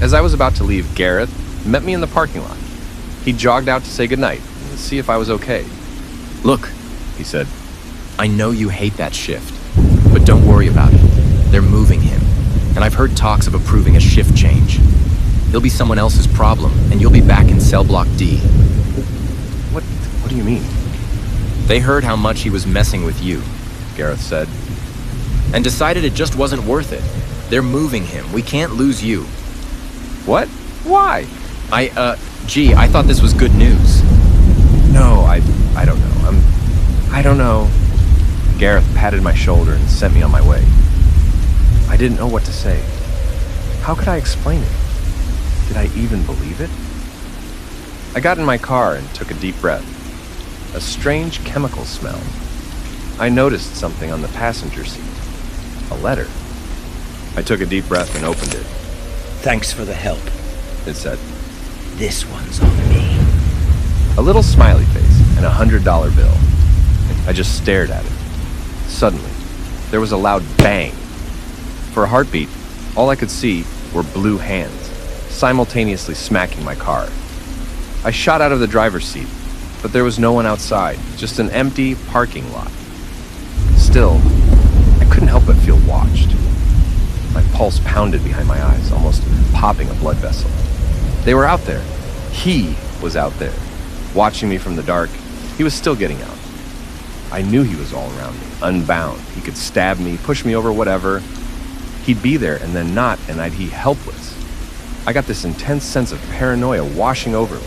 As I was about to leave, Gareth met me in the parking lot. He jogged out to say goodnight and see if I was okay. Look, He said, I know you hate that shift, but don't worry about it. They're moving him, and I've heard talks of approving a shift change. He'll be someone else's problem, and you'll be back in cell block D. What do you mean? They heard how much he was messing with you, Gareth said. and decided it just wasn't worth it. They're moving him. We can't lose you. What? Why? Gee, I thought this was good news. No, I don't know. I don't know. Gareth patted my shoulder and sent me on my way. I didn't know what to say. How could I explain it? Did I even believe it? I got in my car and took a deep breath. A strange chemical smell. I noticed something on the passenger seat. A letter. I took a deep breath and opened it. Thanks for the help. It said, This one's on me. a little smiley face and a $100 bill. I just stared at it. Suddenly, there was a loud bang. For a heartbeat, all I could see were blue hands, simultaneously smacking my car. I shot out of the driver's seat, but there was no one outside, just an empty parking lot. Still, I couldn't help but feel watched. My pulse pounded behind my eyes, almost popping a blood vessel. They were out there. He was out there, watching me from the dark. He was still getting out. I knew he was all around me, unbound. He could stab me, push me over, whatever. He'd be there and then not, and I'd be helpless. I got this intense sense of paranoia washing over me,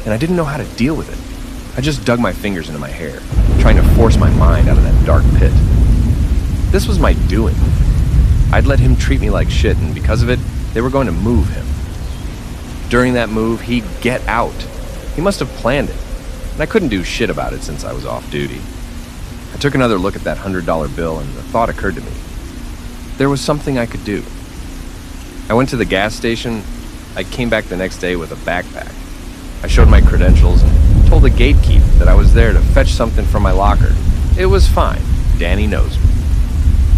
and I didn't know how to deal with it. I just dug my fingers into my hair, trying to force my mind out of that dark pit. This was my doing. I'd let him treat me like shit, and because of it, they were going to move him. During that move, he'd get out. He must have planned it, and I couldn't do shit about it since I was off duty. I took another look at that $100 bill, and the thought occurred to me. There was something I could do. I went to the gas station. I came back the next day with a backpack. I showed my credentials and told the gatekeep that I was there to fetch something from my locker. It was fine. Danny knows me.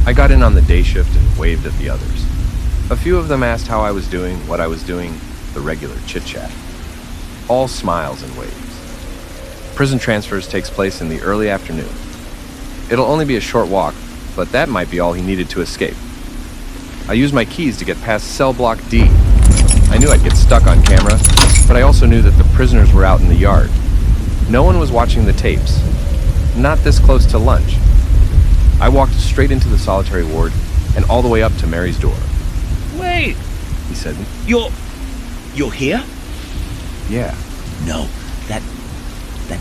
I got in on the day shift and waved at the others. A few of them asked how I was doing, what I was doing, the regular chit-chat. All smiles and waves. Prison transfers takes place in the early afternoon. It'll only be a short walk, but that might be all he needed to escape. I used my keys to get past cell block D. I knew I'd get stuck on camera, but I also knew that the prisoners were out in the yard. No one was watching the tapes. Not this close to lunch. I walked straight into the solitary ward and all the way up to Mary's door. Wait, He said, you're here? "Yeah. No, that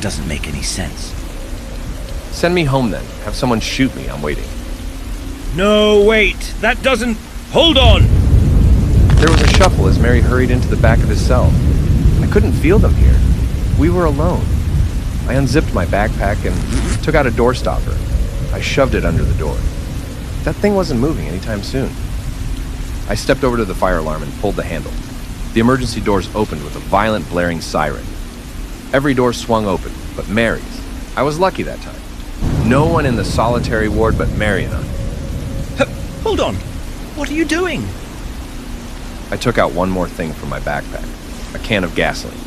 doesn't make any sense. Send me home then. Have someone shoot me. I'm waiting." No, wait, that doesn't... Hold on! There was a shuffle as Mary hurried into the back of his cell. I couldn't feel them here. We were alone. I unzipped my backpack and took out a door stopper. I shoved it under the door. That thing wasn't moving anytime soon. I stepped over to the fire alarm and pulled the handle. The emergency doors opened with a violent blaring siren. Every door swung open, but Mary's. I was lucky that time. No one in the solitary ward but Mary and I. Hold on. What are you doing? I took out one more thing from my backpack, a can of gasoline.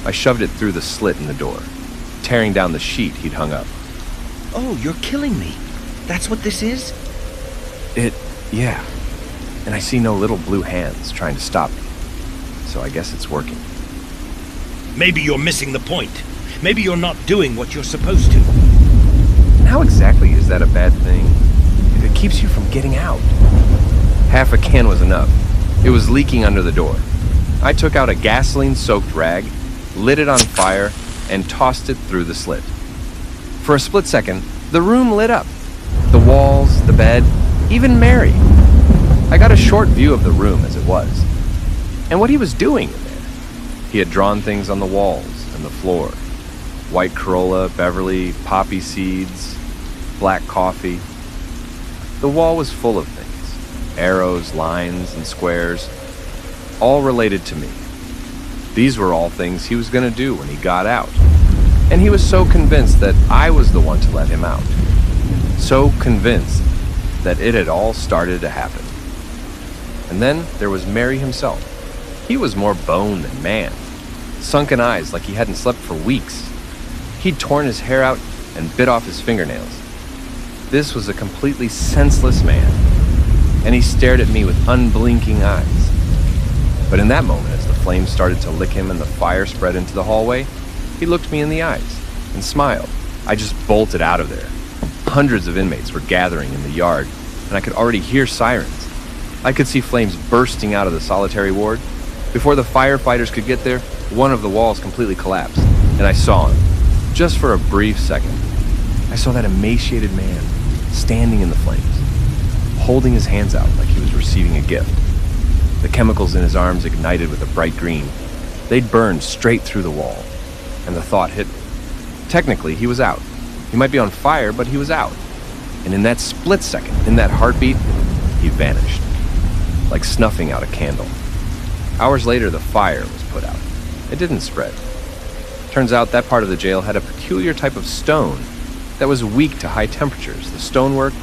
I shoved it through the slit in the door, tearing down the sheet he'd hung up. Oh, you're killing me. That's what this is? Yeah. And I see no little blue hands trying to stop me. So I guess it's working. Maybe you're missing the point. Maybe you're not doing what you're supposed to. And how exactly is that a bad thing if it keeps you from getting out? Half a can was enough. It was leaking under the door. I took out a gasoline-soaked rag, lit it on fire, and tossed it through the slit. For a split second, the room lit up. The walls, the bed, even Mary. I got a short view of the room as it was, and what he was doing in there. He had drawn things on the walls and the floor. White Corolla, Beverly, poppy seeds, black coffee. The wall was full of things. Arrows, lines, and squares. All related to me. These were all things he was going to do when he got out. And he was so convinced that I was the one to let him out. So convinced that it had all started to happen. And then there was Mary himself. He was more bone than man. Sunken eyes like he hadn't slept for weeks. He'd torn his hair out and bit off his fingernails. This was a completely senseless man, and he stared at me with unblinking eyes. But in that moment, as the flames started to lick him and the fire spread into the hallway, he looked me in the eyes and smiled. I just bolted out of there. Hundreds of inmates were gathering in the yard, and I could already hear sirens. I could see flames bursting out of the solitary ward. Before the firefighters could get there, one of the walls completely collapsed, and I saw him. Just for a brief second, I saw that emaciated man standing in the flames, holding his hands out like he was receiving a gift. The chemicals in his arms ignited with a bright green. They'd burned straight through the wall, and the thought hit me. Technically, he was out. He might be on fire, but he was out. And in that split second, in that heartbeat, he vanished, like snuffing out a candle. Hours later, the fire was put out. It didn't spread. Turns out that part of the jail had a peculiar type of stone that was weak to high temperatures. The stonework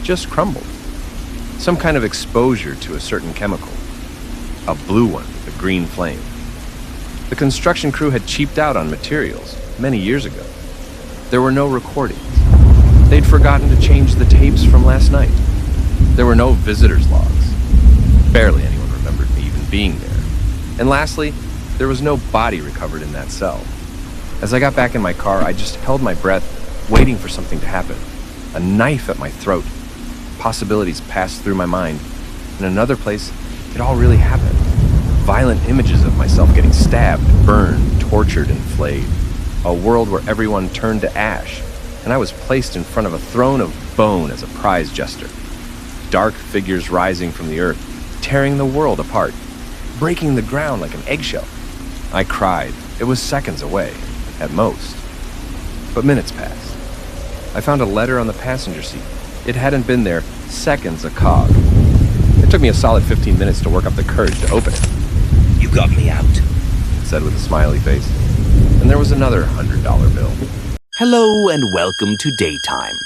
just crumbled. Some kind of exposure to a certain chemical. A blue one with a green flame. The construction crew had cheaped out on materials many years ago. There were no recordings. They'd forgotten to change the tapes from last night. There were no visitors' logs. Barely anyone remembered me even being there. And lastly, there was no body recovered in that cell. As I got back in my car, I just held my breath waiting for something to happen. A knife at my throat. Possibilities passed through my mind. In another place, it all really happened. Violent images of myself getting stabbed, burned, tortured, and flayed. A world where everyone turned to ash, and I was placed in front of a throne of bone as a prize jester. Dark figures rising from the earth, tearing the world apart, breaking the ground like an eggshell. I cried. It was seconds away, at most. But minutes passed. I found a letter on the passenger seat. It hadn't been there seconds a cog. It took me a solid 15 minutes to work up the courage to open it. You got me out. It said with a smiley face. And there was another $100 bill. Hello and welcome to Daytime,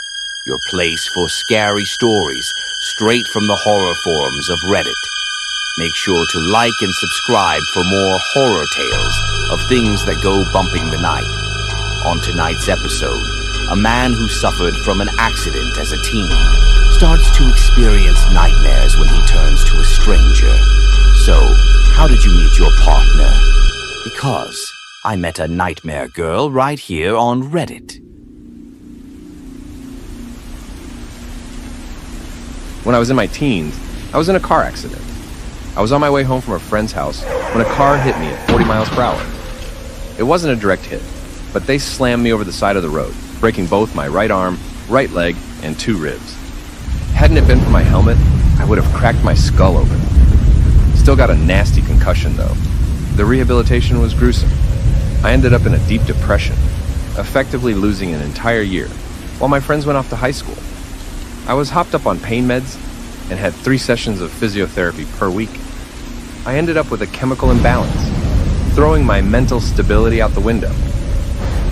your place for scary stories straight from the horror forums of Reddit. Make sure to like and subscribe for more horror tales of things that go bumping the night. On tonight's episode, a man who suffered from an accident as a teen starts to experience nightmares when he turns to a stranger. So, how did you meet your partner? Because I met a nightmare girl right here on Reddit. When I was in my teens, I was in a car accident. I was on my way home from a friend's house when a car hit me at 40 miles per hour. It wasn't a direct hit, but they slammed me over the side of the road, breaking both my right arm, right leg, and 2 ribs. Hadn't it been for my helmet, I would have cracked my skull open. Still got a nasty concussion though. The rehabilitation was gruesome. I ended up in a deep depression, effectively losing an entire year, while my friends went off to high school. I was hopped up on pain meds and had 3 sessions of physiotherapy per week. I ended up with a chemical imbalance, throwing my mental stability out the window.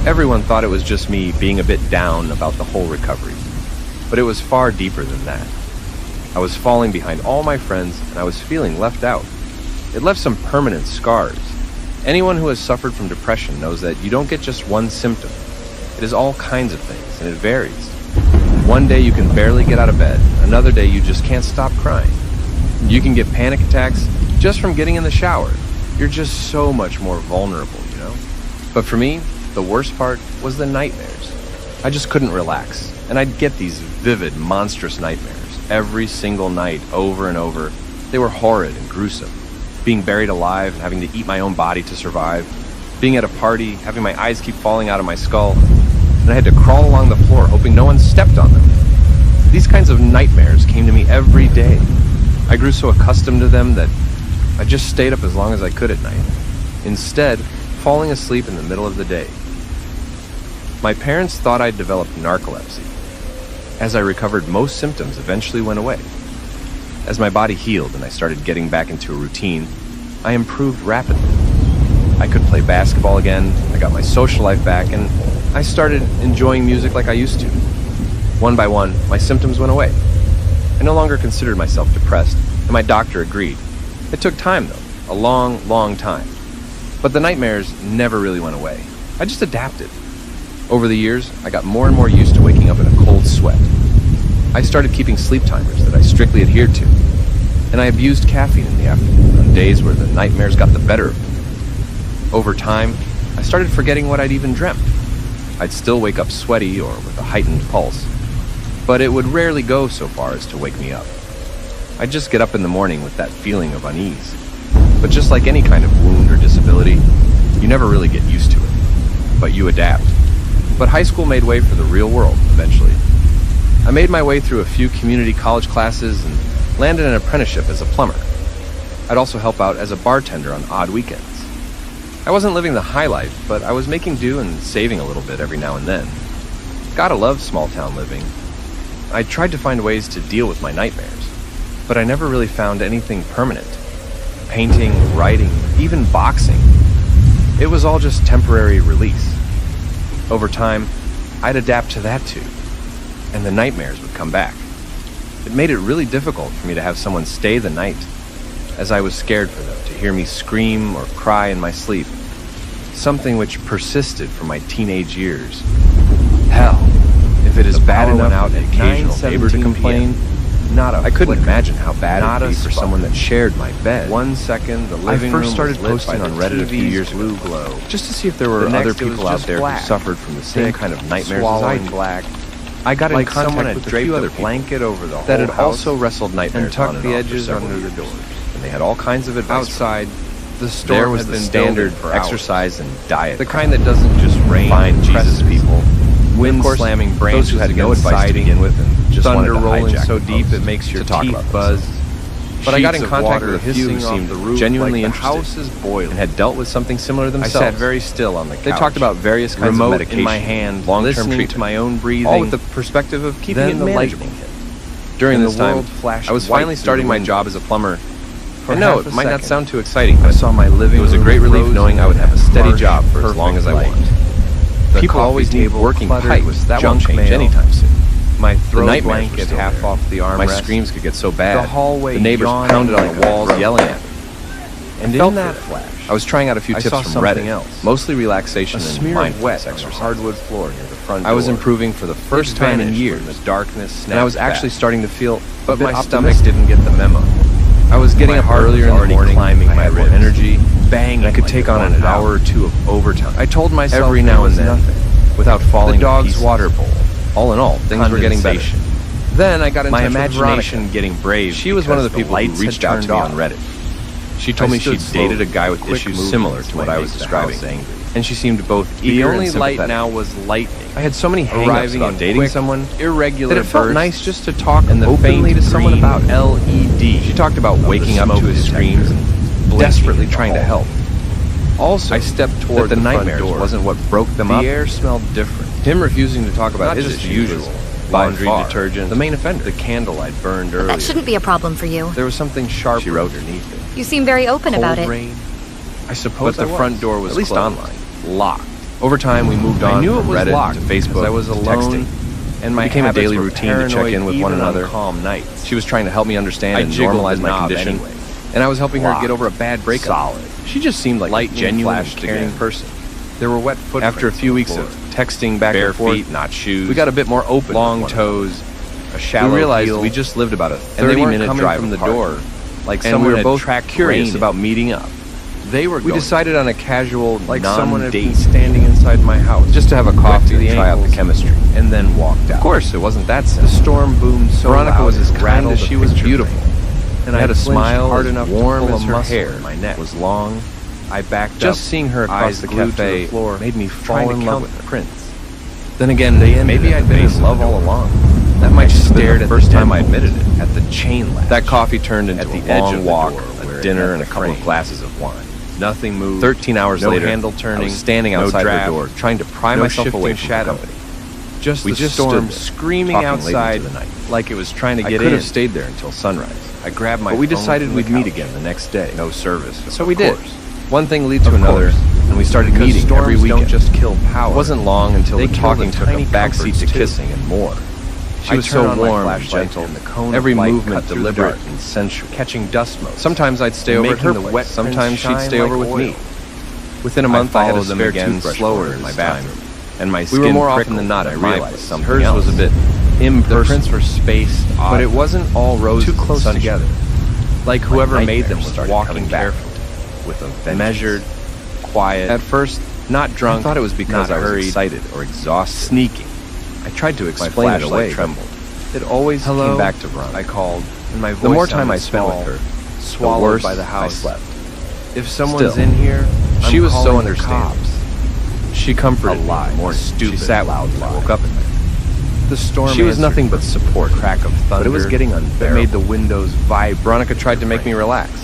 Everyone thought it was just me being a bit down about the whole recovery, but it was far deeper than that. I was falling behind all my friends and I was feeling left out. It left some permanent scars. Anyone who has suffered from depression knows that you don't get just one symptom. It is all kinds of things, and it varies. One day you can barely get out of bed, another day you just can't stop crying. You can get panic attacks just from getting in the shower. You're just so much more vulnerable, you know? But for me, the worst part was the nightmares. I just couldn't relax, and I'd get these vivid, monstrous nightmares every single night, over and over. They were horrid and gruesome. Being buried alive and having to eat my own body to survive. Being at a party, having my eyes keep falling out of my skull, and I had to crawl along the floor hoping no one stepped on them. These kinds of nightmares came to me every day. I grew so accustomed to them that I just stayed up as long as I could at night, instead falling asleep in the middle of the day. My parents thought I'd developed narcolepsy. As I recovered, most symptoms eventually went away. As my body healed and I started getting back into a routine, I improved rapidly. I could play basketball again, I got my social life back, and I started enjoying music like I used to. One by one, my symptoms went away. I no longer considered myself depressed, and my doctor agreed. It took time though, a long, long time. But the nightmares never really went away. I just adapted. Over the years, I got more and more used to waking up in a cold sweat. I started keeping sleep timers that I strictly adhered to, and I abused caffeine in the afternoon on days where the nightmares got the better of me. Over time, I started forgetting what I'd even dreamt. I'd still wake up sweaty or with a heightened pulse, but it would rarely go so far as to wake me up. I'd just get up in the morning with that feeling of unease. But just like any kind of wound or disability, you never really get used to it, but you adapt. But high school made way for the real world eventually. I made my way through a few community college classes and landed an apprenticeship as a plumber. I'd also help out as a bartender on odd weekends. I wasn't living the high life, but I was making do and saving a little bit every now and then. Gotta love small town living. I tried to find ways to deal with my nightmares, but I never really found anything permanent. Painting, writing, even boxing. It was all just temporary release. Over time, I'd adapt to that too, and the nightmares would come back. It made it really difficult for me to have someone stay the night, as I was scared for them to hear me scream or cry in my sleep, something which persisted for my teenage years. Hell, if it is bad enough out an occasional neighbor to complain, I couldn't imagine how bad it'd be for someone that shared my bed. 1 second, the living room was started posting on Reddit a few years ago, glow, just to see if there were other people out there who suffered from the same kind of nightmares as I do. I got in contact with a few other blanket over the that had also wrestled nightmares and tucked the edges under the doors. And they had all kinds of advice. Outside, the storm there was the standard exercise and diet, the kind that doesn't just rain. Find Jesus people. Wind slamming branches, those who had no advice to begin with, and just thunder rolling so deep it makes your teeth buzz. But I got in contact with a few who seemed genuinely interested and had dealt with something similar themselves. I sat very still on the couch. They talked about various kinds of medication, in my hand, long-term treatment to my own breathing, all with the perspective of keeping it manageable. During this time, I was finally starting my job as a plumber. And no, it might not sound too exciting, but I saw my living. It was a great relief knowing I would have a steady job for as long as I wanted. People always need working pipes. That won't change anytime soon. My night blanket half off the armrest. My screams could get so bad. The neighbors pounded on the walls, yelling at me. And in that flash, I was trying out a few tips from Reddit, mostly relaxation and mindfulness exercise. Hardwood floor near the front door. I was improving for the first time in years. The darkness, and I was actually starting to feel, but my stomach didn't get the memo. I was getting up earlier in the morning, climbing my energy, bang, I could take on an hour or two of overtime. I told myself every now and then, without falling the dog's water bowl. All in all, things were getting better. Then I got into my imagination getting brave. She was one of the people who reached out to me on Reddit. She told me she'd dated a guy with issues similar to what I was describing, and she seemed both eager and sympathetic. The only light now was lightning. I had so many hang-ups about dating someone, irregular, that it felt nice just to talk openly to someone about LED. She talked about waking up to his screams and desperately trying to help. Also, I stepped toward the nightmares wasn't what broke them up. The air smelled different. Him refusing to talk about his issues, laundry detergent, the main offender, the candle I'd burned earlier. That shouldn't be a problem for you. There was something sharp, she wrote underneath it. You seem very open about it. Rain. I suppose but the front door was, at least online, locked. Over time, we moved on from Reddit locked to Facebook. I was alone, and my became a daily routine to check in with one another. Calm nights. She was trying to help me understand and normalize my condition, and I was helping her get over a bad breakup. Solid. She just seemed like a genuine, caring person. There were wet footprints. After a few weeks of texting back and forth, bare feet, not shoes, we got a bit more open. Long toes, a shallow heel. We realized we just lived about a 30-minute drive from the door. Like someone we were both curious about meeting up. We decided on a casual, like someone had been standing inside my house, just to have a coffee and try out the chemistry, and then walked out. Of course, it wasn't that simple. The storm boomed so Veronica was as kind as she was beautiful, and I had a smile hard enough warm as her hair. My neck was long. I backed up. Just seeing her across the cafe made me fall in love with Prince. Then again, maybe I'd been in love all along. That might have been the first time I admitted it. At the chain latch. That coffee turned into a long walk, a dinner, and a couple of glasses of wine. Nothing moved. 13 hours later, handle turning, I was standing outside her door, trying to pry myself away from shadow. Just the storm screaming outside like it was trying to get in. I could have stayed there until sunrise. I grabbed my phone. But we decided we'd meet again the next day. No service. So we did. One thing led to another, and we started meeting every weekend. Don't just kill power. It wasn't long until the talking took a backseat to kissing and more. She was so warm and gentle, every movement deliberate and sensual, catching dust motes. Sometimes I'd stay over at her place, sometimes she'd stay over with me. Within a month, I had a spare toothbrush slower in my bathroom, and my skin prickled. We were more often than not, I realized something hers was a bit impersonal. The prints were spaced, but it wasn't all roses too close together. Like whoever made them was walking carefully, with a measured, quiet. At first, not drunk. I thought it was because I was excited or exhausted. Sneaking. I tried to explain it away, trembled. It always came back to Veronica. I called, and my voice. The more time I spent with her, swallowed by the house. I slept. If someone's in here, she was so understanding. She comforted me more stupid. She sat loud and woke up at night. The storm. She was nothing but support. Crack of thunder. But it was getting unbearable. It made the windows vibrate. Veronica tried to make me relax.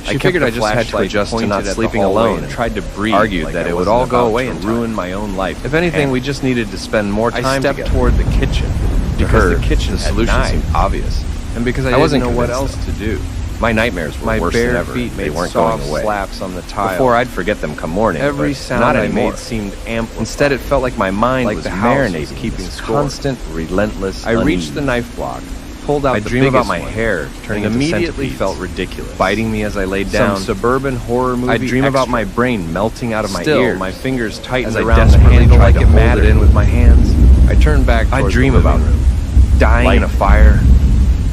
She figured I just had to adjust to not sleeping alone and tried to breathe, argued that it would all go away and ruin my own life. If anything, we just needed to spend more time together. I stepped toward the kitchen. Because the kitchen, the solution seemed obvious. And because I didn't know what else to do. My nightmares were worse than ever. They weren't going away. Slaps on the tile. Before I'd forget them come morning. Every sound I made seemed amplified. Instead, it felt like my mind was marinating, keeping score. Constant, relentless. I reached the knife block. Pulled out the dream about my hair turning into immediately felt ridiculous, biting me as I laid down. Some suburban horror movie. I'd dream about my brain melting out of my ears. My fingers tightened around the handle like it mattered in with my hands. I turned back. I'd dream about dying in a fire,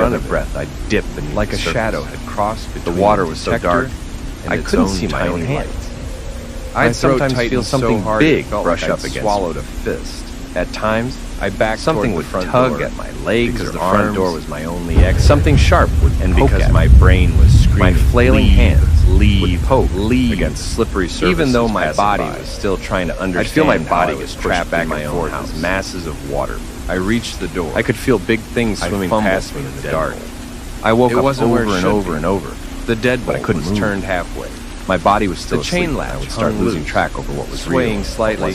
every other breath, I'd dip beneath like a shadow had crossed between the water was so dark, I couldn't see my own hands. I'd sometimes feel something big brush up against swallowed a fist. At times, I backed something would tug at my legs because the front door was my only exit. Something sharp would and because my brain was screaming, my flailing hands would poke against slippery surfaces. Even though my body was still trying to understand, I'd feel my body was trapped back and forth as masses of water. I reached the door. I could feel big things swimming past me in the dark. I woke up over and over and over. The deadbolt was turned halfway. My body was still asleep. I would start losing track over what was swaying slightly.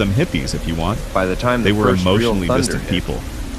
them hippies if you want. By the time They the were first real emotionally thunder distant hit, people.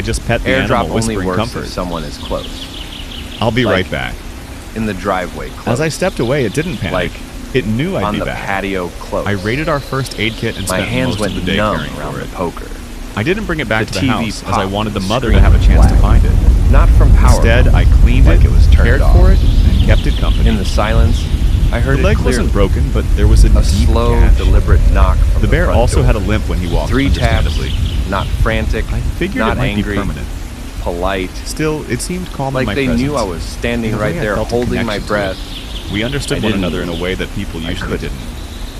I just pet the animal, Airdrop only whispering works comfort. if someone is close. I'll be like- right back. In the driveway, close. As I stepped away, it didn't panic. Like, it knew I'd on be the back. patio, close. I raided our first aid kit and My spent hands most went of the day numb caring around for the it. poker. I didn't bring it back The to the TV house, as I popped, wanted the the mother to screen have a chance to flagged. find it. Not from power. Instead, I cleaned like it was turned cared off. for it, and kept it company. In the silence, I heard The it leg clearly. wasn't broken, but there was a A deep slow, gash. deliberate knock from The bear front also door. had a limp when he walked, 3 taps, understandably. not frantic, I figured not it might angry, be permanent. polite. Still, it seemed calm in Like my they presence. knew I was standing In a right way, I there felt a holding my connection to breath. it. We understood I one didn't another in a move. way that people I usually couldn't. didn't.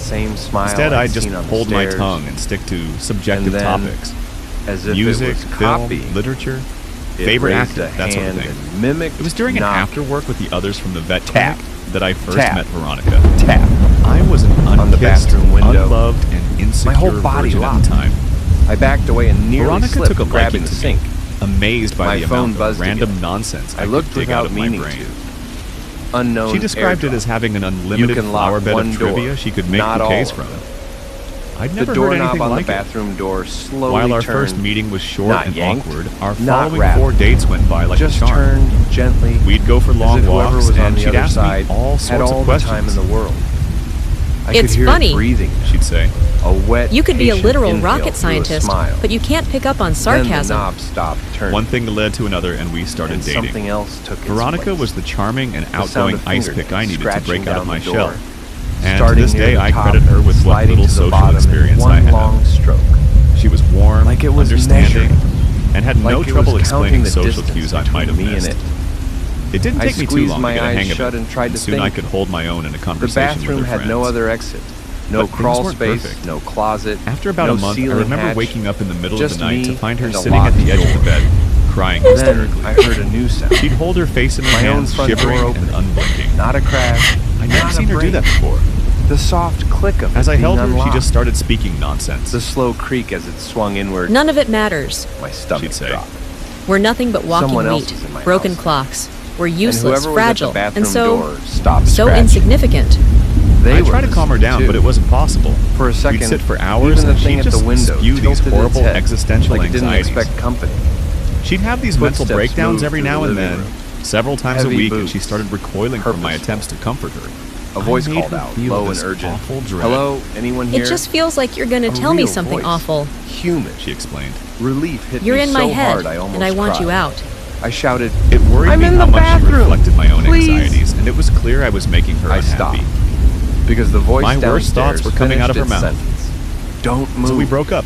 same smile Instead, I'd I'd just seen on the hold my stairs. tongue and stick to subjective And then, topics. As if Music, it was film, copying. literature, It favorite raised actor, a that sort of hand thing. and mimicked It was during an knock. after work with the others from the vet Tap. clinic that I first Tap. met Veronica. Tap. I was an On the unkissed, bathroom window. unloved, and insecure My whole body virgin at locked. the time. I backed away and nearly Veronica slipped, took a grabbing liking the to sink. me, amazed by My the phone amount of buzzed random again. nonsense I I looked could dig out without of my meaning brain. to. Unknown She described it airdrop. as having an You unlimited can lock flower bed one of door, trivia she could make not the all case of from. them. I'd The never heard doorknob anything on the like it. bathroom door slowly While our turned. first meeting was short Not and yanked, awkward, our not following wrapped. 4 dates went by like Just a charm. turned gently. We'd go for long as if whoever walks, was on and the she'd other ask side me all had sorts all of the time in questions. the world. I It's could hear funny. her breathing. She'd say, A wet, You could be a patient literal inhale rocket through a scientist, smile. but you can't pick up on Then the sarcasm. knob stopped turning. one thing led to another, and we started and dating. something else took its Veronica place. was the charming and The sound outgoing of ice fingernails pick I needed to scratching break out down of my the shell. door, And to starting this near day, the I top credit her and with what sliding little to the social bottom in experience one I had. long stroke. She was warm, Like it was understanding, measuring. and had no Like it trouble was explaining counting the social distance cues I between might have me and missed. it. It didn't I take me too squeezed long to my get a eyes hang of shut it, and tried to soon I think. could hold my own in a The conversation bathroom with her had friends. no other exit. No But things crawl weren't space, perfect. no closet. After about no a month, I ceiling remember hatch, waking up in the middle of just the night to me find her and a sitting at the locked edge of the door. bed, crying Then hysterically. I heard a new sound. She'd hold her face in her My own hands, front door shivering and opening. unblinking. Not a crash. I'd never not seen a her do break. that before. The soft click of As it I held being her, she unlocked. just started speaking nonsense. The slow creak as it swung inward. None of it matters. My stomach She'd say. dropped. We're nothing but walking Someone else meat, is in my broken house. clocks. We're And useless, whoever fragile, was at the and bathroom so door stopped so scratching. insignificant. They I were tried to calm her listening, down, too. but it wasn't possible. For a second, We'd sit for hours, even the and thing she'd at just the window spew these tilted its horrible head, existential like it didn't anxieties. expect company. She'd have these mental Footsteps breakdowns moved every through now the and living then, room. several times a Heavy week, and boots, she started recoiling from my purposeful. attempts to comfort her. A voice I made called her out, feel low and this urgent. awful dread. Hello, anyone here? It just feels like you're going to A tell me real something voice. awful. Human. She explained. Relief hit You're me in so my head, hard I almost and I want cried. you out. I shouted, It worried I'm me in how the much she bathroom. reflected my own Please. anxieties, and it was clear I was making her I unhappy. stopped. Because the voice My worst thoughts downstairs were coming out of her finished mouth. its sentence. Don't move. So we broke up.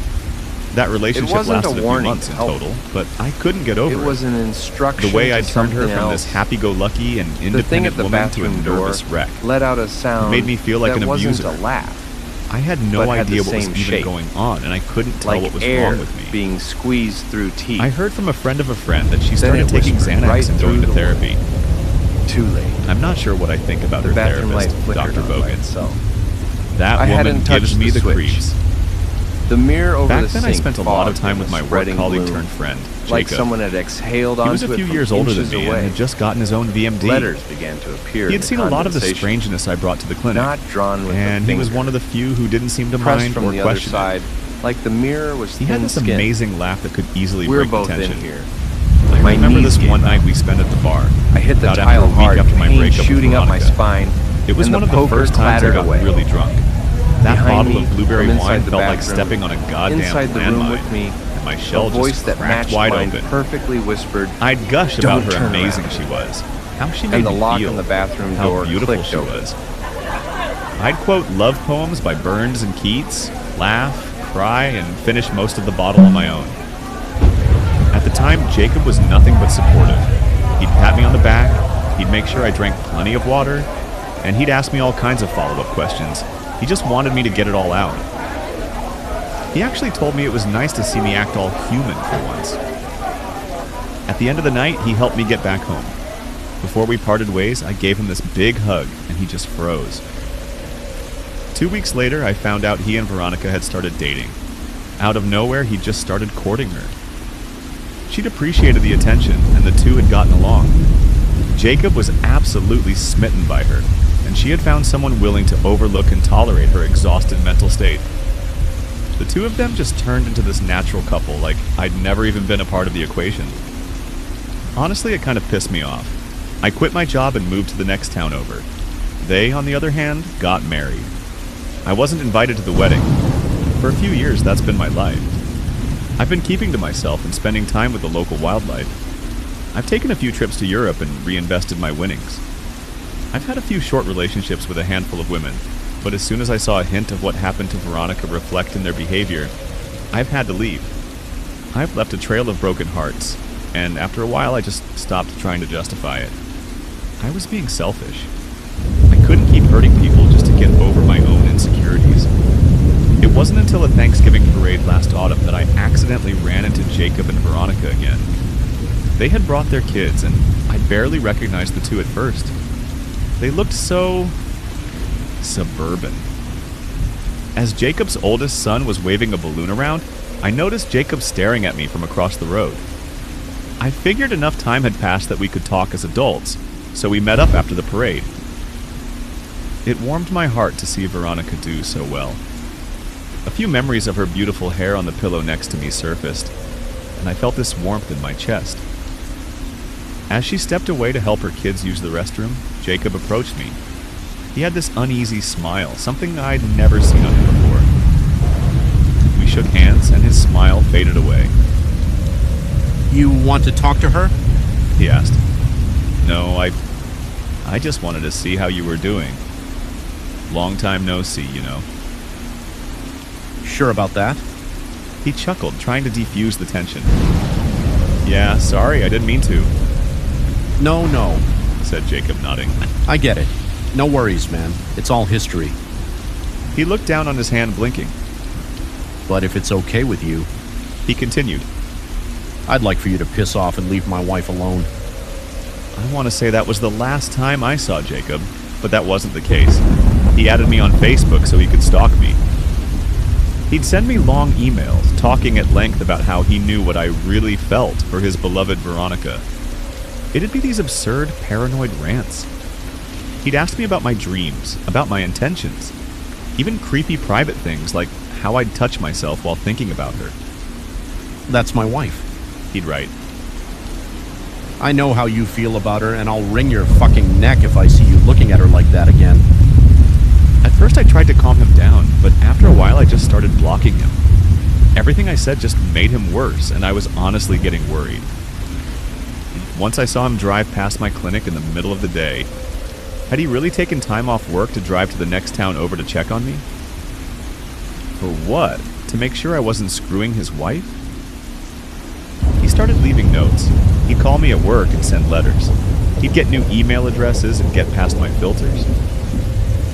That relationship wasn't a lasted a few warning months to in help total, but I couldn't get over It was an instruction. The way to I turned her something from this else. happy-go-lucky and The thing independent at the woman to a bathroom door nervous wreck. let out a sound made me feel like that an wasn't abuser. a laugh, I had no but had the idea what was same even shape. going on, and I couldn't tell like what was air wrong with me. being squeezed through teeth. I heard from a friend of a friend that she Then started it taking whispered Xanax right and going through to the therapy. Too late. I'm not sure what I think about The her bathroom light therapist, flickered Dr. on by Bogan. itself. That I woman hadn't touched gives me the the switch. creeps. The mirror over Back the then, I sink spent a lot of fogged time in with a my work spreading colleague gloom, turned friend, like Jacob. someone had exhaled He onto was a it few from years older than inches me away. and had just gotten his own VMD. Letters began to appear. He in had seen a lot of the condensation, strangeness I brought to the clinic, not drawn with and the he was finger, one of the few who didn't seem to pressed mind from or the other question it. side, like the mirror was He had this thin-skinned. amazing laugh that could easily We're break both the tension. in here. I My remember knees this gave one out. night we spent at the bar. I hit the about after tile a week hard, after my pain breakup with shooting up my Veronica. spine. It was and one of the poker first times I clattered got away. really drunk. That Behind bottle me, of blueberry from inside wine the felt like bathroom, stepping on a goddamn inside the room landmine, with me, and my a shell voice just that cracked matched wide mine open. perfectly whispered, I'd gush "Don't about her turn amazing around." she was, how she made and the me lock feel, on the bathroom how door beautiful clicked she open. was. I'd quote love poems by Burns and Keats, laugh, cry, and finish most of the bottle on my own. At the time, Jacob was nothing but supportive. He'd pat me on the back, he'd make sure I drank plenty of water, and he'd ask me all kinds of follow-up questions. He just wanted me to get it all out. He actually told me it was nice to see me act all human for once. At the end of the night, he helped me get back home. Before we parted ways, I gave him this big hug, and he just froze. 2 weeks later, I found out he and Veronica had started dating. Out of nowhere, he just started courting her. She'd appreciated the attention, and the two had gotten along. Jacob was absolutely smitten by her, and she had found someone willing to overlook and tolerate her exhausted mental state. The two of them just turned into this natural couple, like I'd never even been a part of the equation. Honestly, it kind of pissed me off. I quit my job and moved to the next town over. They, on the other hand, got married. I wasn't invited to the wedding. For a few years, that's been my life. I've been keeping to myself and spending time with the local wildlife. I've taken a few trips to Europe and reinvested my winnings. I've had a few short relationships with a handful of women, but as soon as I saw a hint of what happened to Veronica reflect in their behavior, I've had to leave. I've left a trail of broken hearts, and after a while I just stopped trying to justify it. I was being selfish. I couldn't keep hurting people just to get over my own insecurities. It wasn't until a Thanksgiving parade last autumn that I accidentally ran into Jacob and Veronica again. They had brought their kids, and I barely recognized the two at first. They looked so suburban. As Jacob's oldest son was waving a balloon around, I noticed Jacob staring at me from across the road. I figured enough time had passed that we could talk as adults, so we met up after the parade. It warmed my heart to see Veronica do so well. A few memories of her beautiful hair on the pillow next to me surfaced, and I felt this warmth in my chest. As she stepped away to help her kids use the restroom, Jacob approached me. He had this uneasy smile, something I'd never seen on him before. We shook hands, and his smile faded away. You want to talk to her? He asked. No, I just wanted to see how you were doing. Long time no see, you know. Sure about that? He chuckled, trying to defuse the tension. Yeah, sorry, I didn't mean to. No, said Jacob, nodding. I get it. No worries, man. It's all history. He looked down on his hand, blinking. But if it's okay with you, he continued. I'd like for you to piss off and leave my wife alone. I want to say that was the last time I saw Jacob, but that wasn't the case. He added me on Facebook so he could stalk me. He'd send me long emails, talking at length about how he knew what I really felt for his beloved Veronica. It'd be these absurd, paranoid rants. He'd ask me about my dreams, about my intentions, even creepy private things like how I'd touch myself while thinking about her. That's my wife, he'd write. I know how you feel about her, and I'll wring your fucking neck if I see you looking at her like that again. At first I tried to calm him down, but after a while I just started blocking him. Everything I said just made him worse, and I was honestly getting worried. Once I saw him drive past my clinic in the middle of the day. Had he really taken time off work to drive to the next town over to check on me? For what? To make sure I wasn't screwing his wife? He started leaving notes. He'd call me at work and send letters. He'd get new email addresses and get past my filters.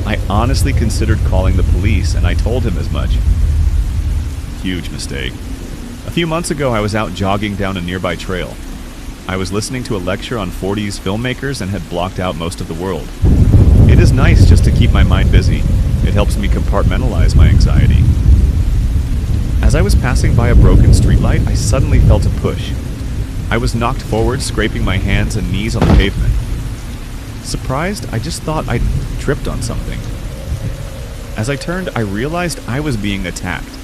I honestly considered calling the police, and I told him as much. Huge mistake. A few months ago, I was out jogging down a nearby trail. I was listening to a lecture on 40s filmmakers and had blocked out most of the world. It is nice just to keep my mind busy. It helps me compartmentalize my anxiety. As I was passing by a broken streetlight, I suddenly felt a push. I was knocked forward, scraping my hands and knees on the pavement. Surprised, I just thought I'd tripped on something. As I turned, I realized I was being attacked.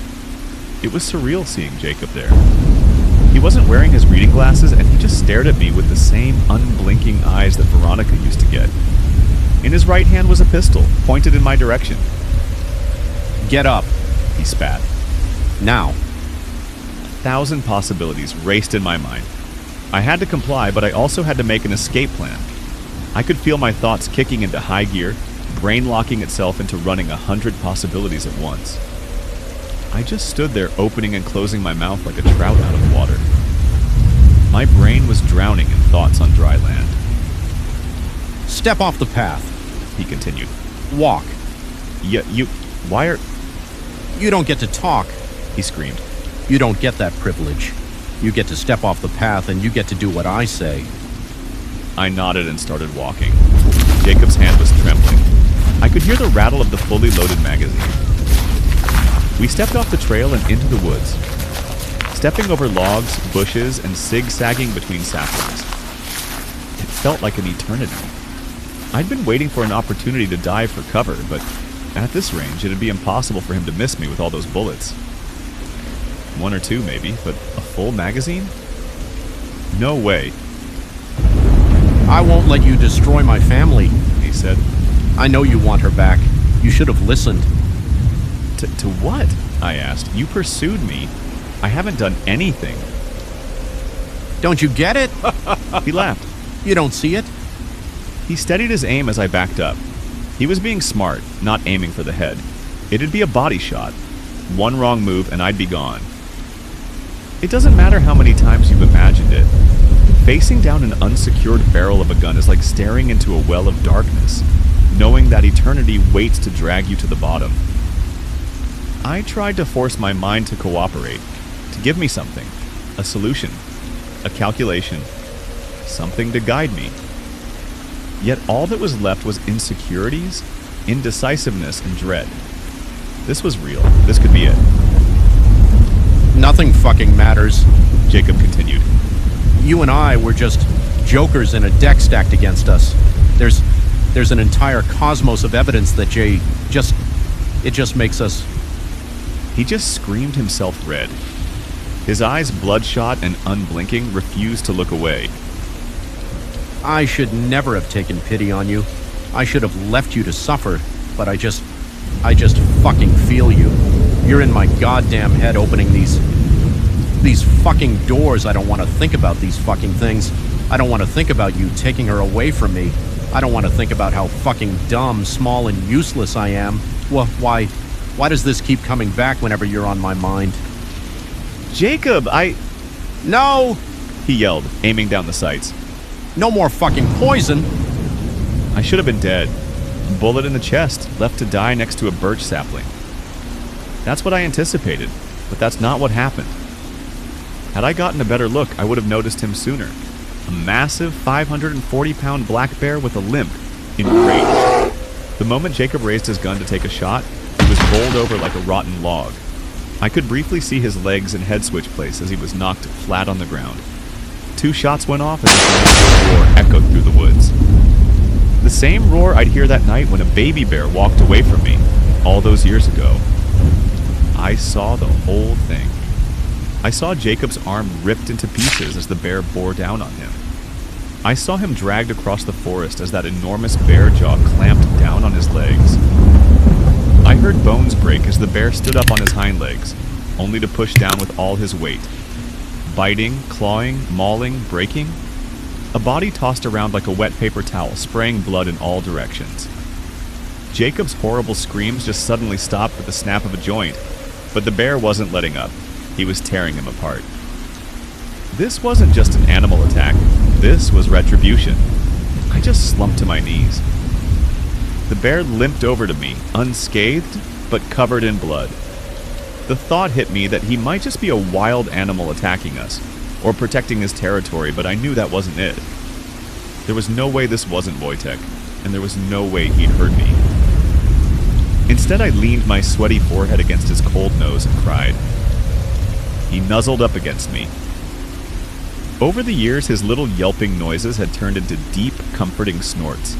It was surreal seeing Jacob there. He wasn't wearing his reading glasses, and he just stared at me with the same unblinking eyes that Veronica used to get. In his right hand was a pistol, pointed in my direction. Get up, he spat. Now. 1,000 possibilities raced in my mind. I had to comply, but I also had to make an escape plan. I could feel my thoughts kicking into high gear, brain locking itself into running 100 possibilities at once. I just stood there opening and closing my mouth like a trout out of water. My brain was drowning in thoughts on dry land. Step off the path, he continued. Walk. Why are... You don't get to talk, he screamed. You don't get that privilege. You get to step off the path and you get to do what I say. I nodded and started walking. Jacob's hand was trembling. I could hear the rattle of the fully loaded magazine. We stepped off the trail and into the woods, stepping over logs, bushes, and zigzagging between saplings. It felt like an eternity. I'd been waiting for an opportunity to dive for cover, but at this range, it'd be impossible for him to miss me with all those bullets. One or two, maybe, but a full magazine? No way. I won't let you destroy my family, he said. I know you want her back. You should have listened. To what? I asked. You pursued me. I haven't done anything. Don't you get it? He laughed. You don't see it? He steadied his aim as I backed up. He was being smart, not aiming for the head. It'd be a body shot. One wrong move and I'd be gone. It doesn't matter how many times you've imagined it. Facing down an unsecured barrel of a gun is like staring into a well of darkness, knowing that eternity waits to drag you to the bottom. I tried to force my mind to cooperate, to give me something, a solution, a calculation, something to guide me. Yet all that was left was insecurities, indecisiveness, and dread. This was real. This could be it. Nothing fucking matters, Jacob continued. You and I were just jokers in a deck stacked against us. There's an entire cosmos of evidence that it just makes us He just screamed himself red. His eyes, bloodshot and unblinking, refused to look away. I should never have taken pity on you. I should have left you to suffer, but I just fucking feel you. You're in my goddamn head opening these fucking doors. I don't want to think about these fucking things. I don't want to think about you taking her away from me. I don't want to think about how fucking dumb, small, and useless I am. Well, why does this keep coming back whenever you're on my mind? Jacob, No! he yelled, aiming down the sights. No more fucking poison! I should have been dead. Bullet in the chest, left to die next to a birch sapling. That's what I anticipated, but that's not what happened. Had I gotten a better look, I would have noticed him sooner. A massive 540-pound black bear with a limp, enraged. The moment Jacob raised his gun to take a shot, he was rolled over like a rotten log. I could briefly see his legs and head switch place as he was knocked flat on the ground. 2 shots went off and the roar echoed through the woods. The same roar I'd hear that night when a baby bear walked away from me, all those years ago. I saw the whole thing. I saw Jacob's arm ripped into pieces as the bear bore down on him. I saw him dragged across the forest as that enormous bear jaw clamped down on his legs. I heard bones break as the bear stood up on his hind legs, only to push down with all his weight. Biting, clawing, mauling, breaking. A body tossed around like a wet paper towel, spraying blood in all directions. Jacob's horrible screams just suddenly stopped with the snap of a joint, but the bear wasn't letting up. He was tearing him apart. This wasn't just an animal attack. This was retribution. I just slumped to my knees. The bear limped over to me, unscathed, but covered in blood. The thought hit me that he might just be a wild animal attacking us, or protecting his territory, but I knew that wasn't it. There was no way this wasn't Wojtek, and there was no way he'd hurt me. Instead, I leaned my sweaty forehead against his cold nose and cried. He nuzzled up against me. Over the years, his little yelping noises had turned into deep, comforting snorts.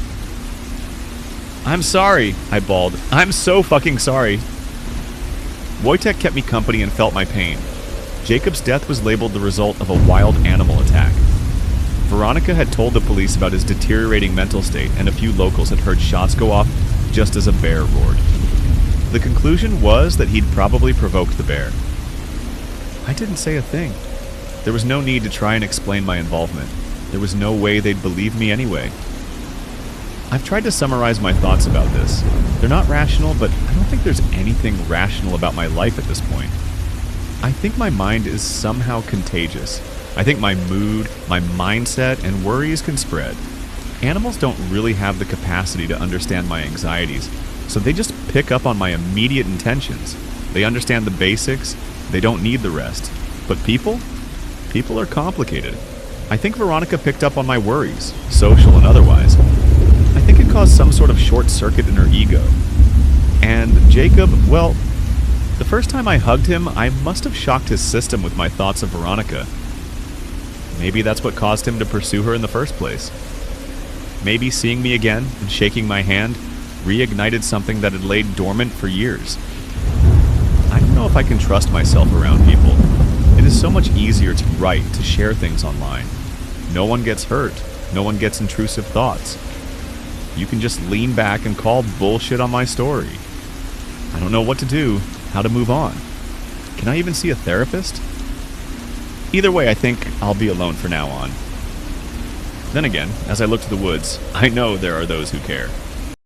"I'm sorry," I bawled. "I'm so fucking sorry." Wojtek kept me company and felt my pain. Jacob's death was labeled the result of a wild animal attack. Veronica had told the police about his deteriorating mental state, and a few locals had heard shots go off just as a bear roared. The conclusion was that he'd probably provoked the bear. I didn't say a thing. There was no need to try and explain my involvement. There was no way they'd believe me anyway. I've tried to summarize my thoughts about this. They're not rational, but I don't think there's anything rational about my life at this point. I think my mind is somehow contagious. I think my mood, my mindset, and worries can spread. Animals don't really have the capacity to understand my anxieties, so they just pick up on my immediate intentions. They understand the basics. They don't need the rest. But people? People are complicated. I think Veronica picked up on my worries, social and otherwise. I think it caused some sort of short circuit in her ego. And Jacob, well, the first time I hugged him, I must have shocked his system with my thoughts of Veronica. Maybe that's what caused him to pursue her in the first place. Maybe seeing me again and shaking my hand reignited something that had laid dormant for years. I don't know if I can trust myself around people. It is so much easier to write, to share things online. No one gets hurt. No one gets intrusive thoughts. You can just lean back and call bullshit on my story. I don't know what to do, how to move on. Can I even see a therapist? Either way, I think I'll be alone for now on. Then again, as I look to the woods, I know there are those who care.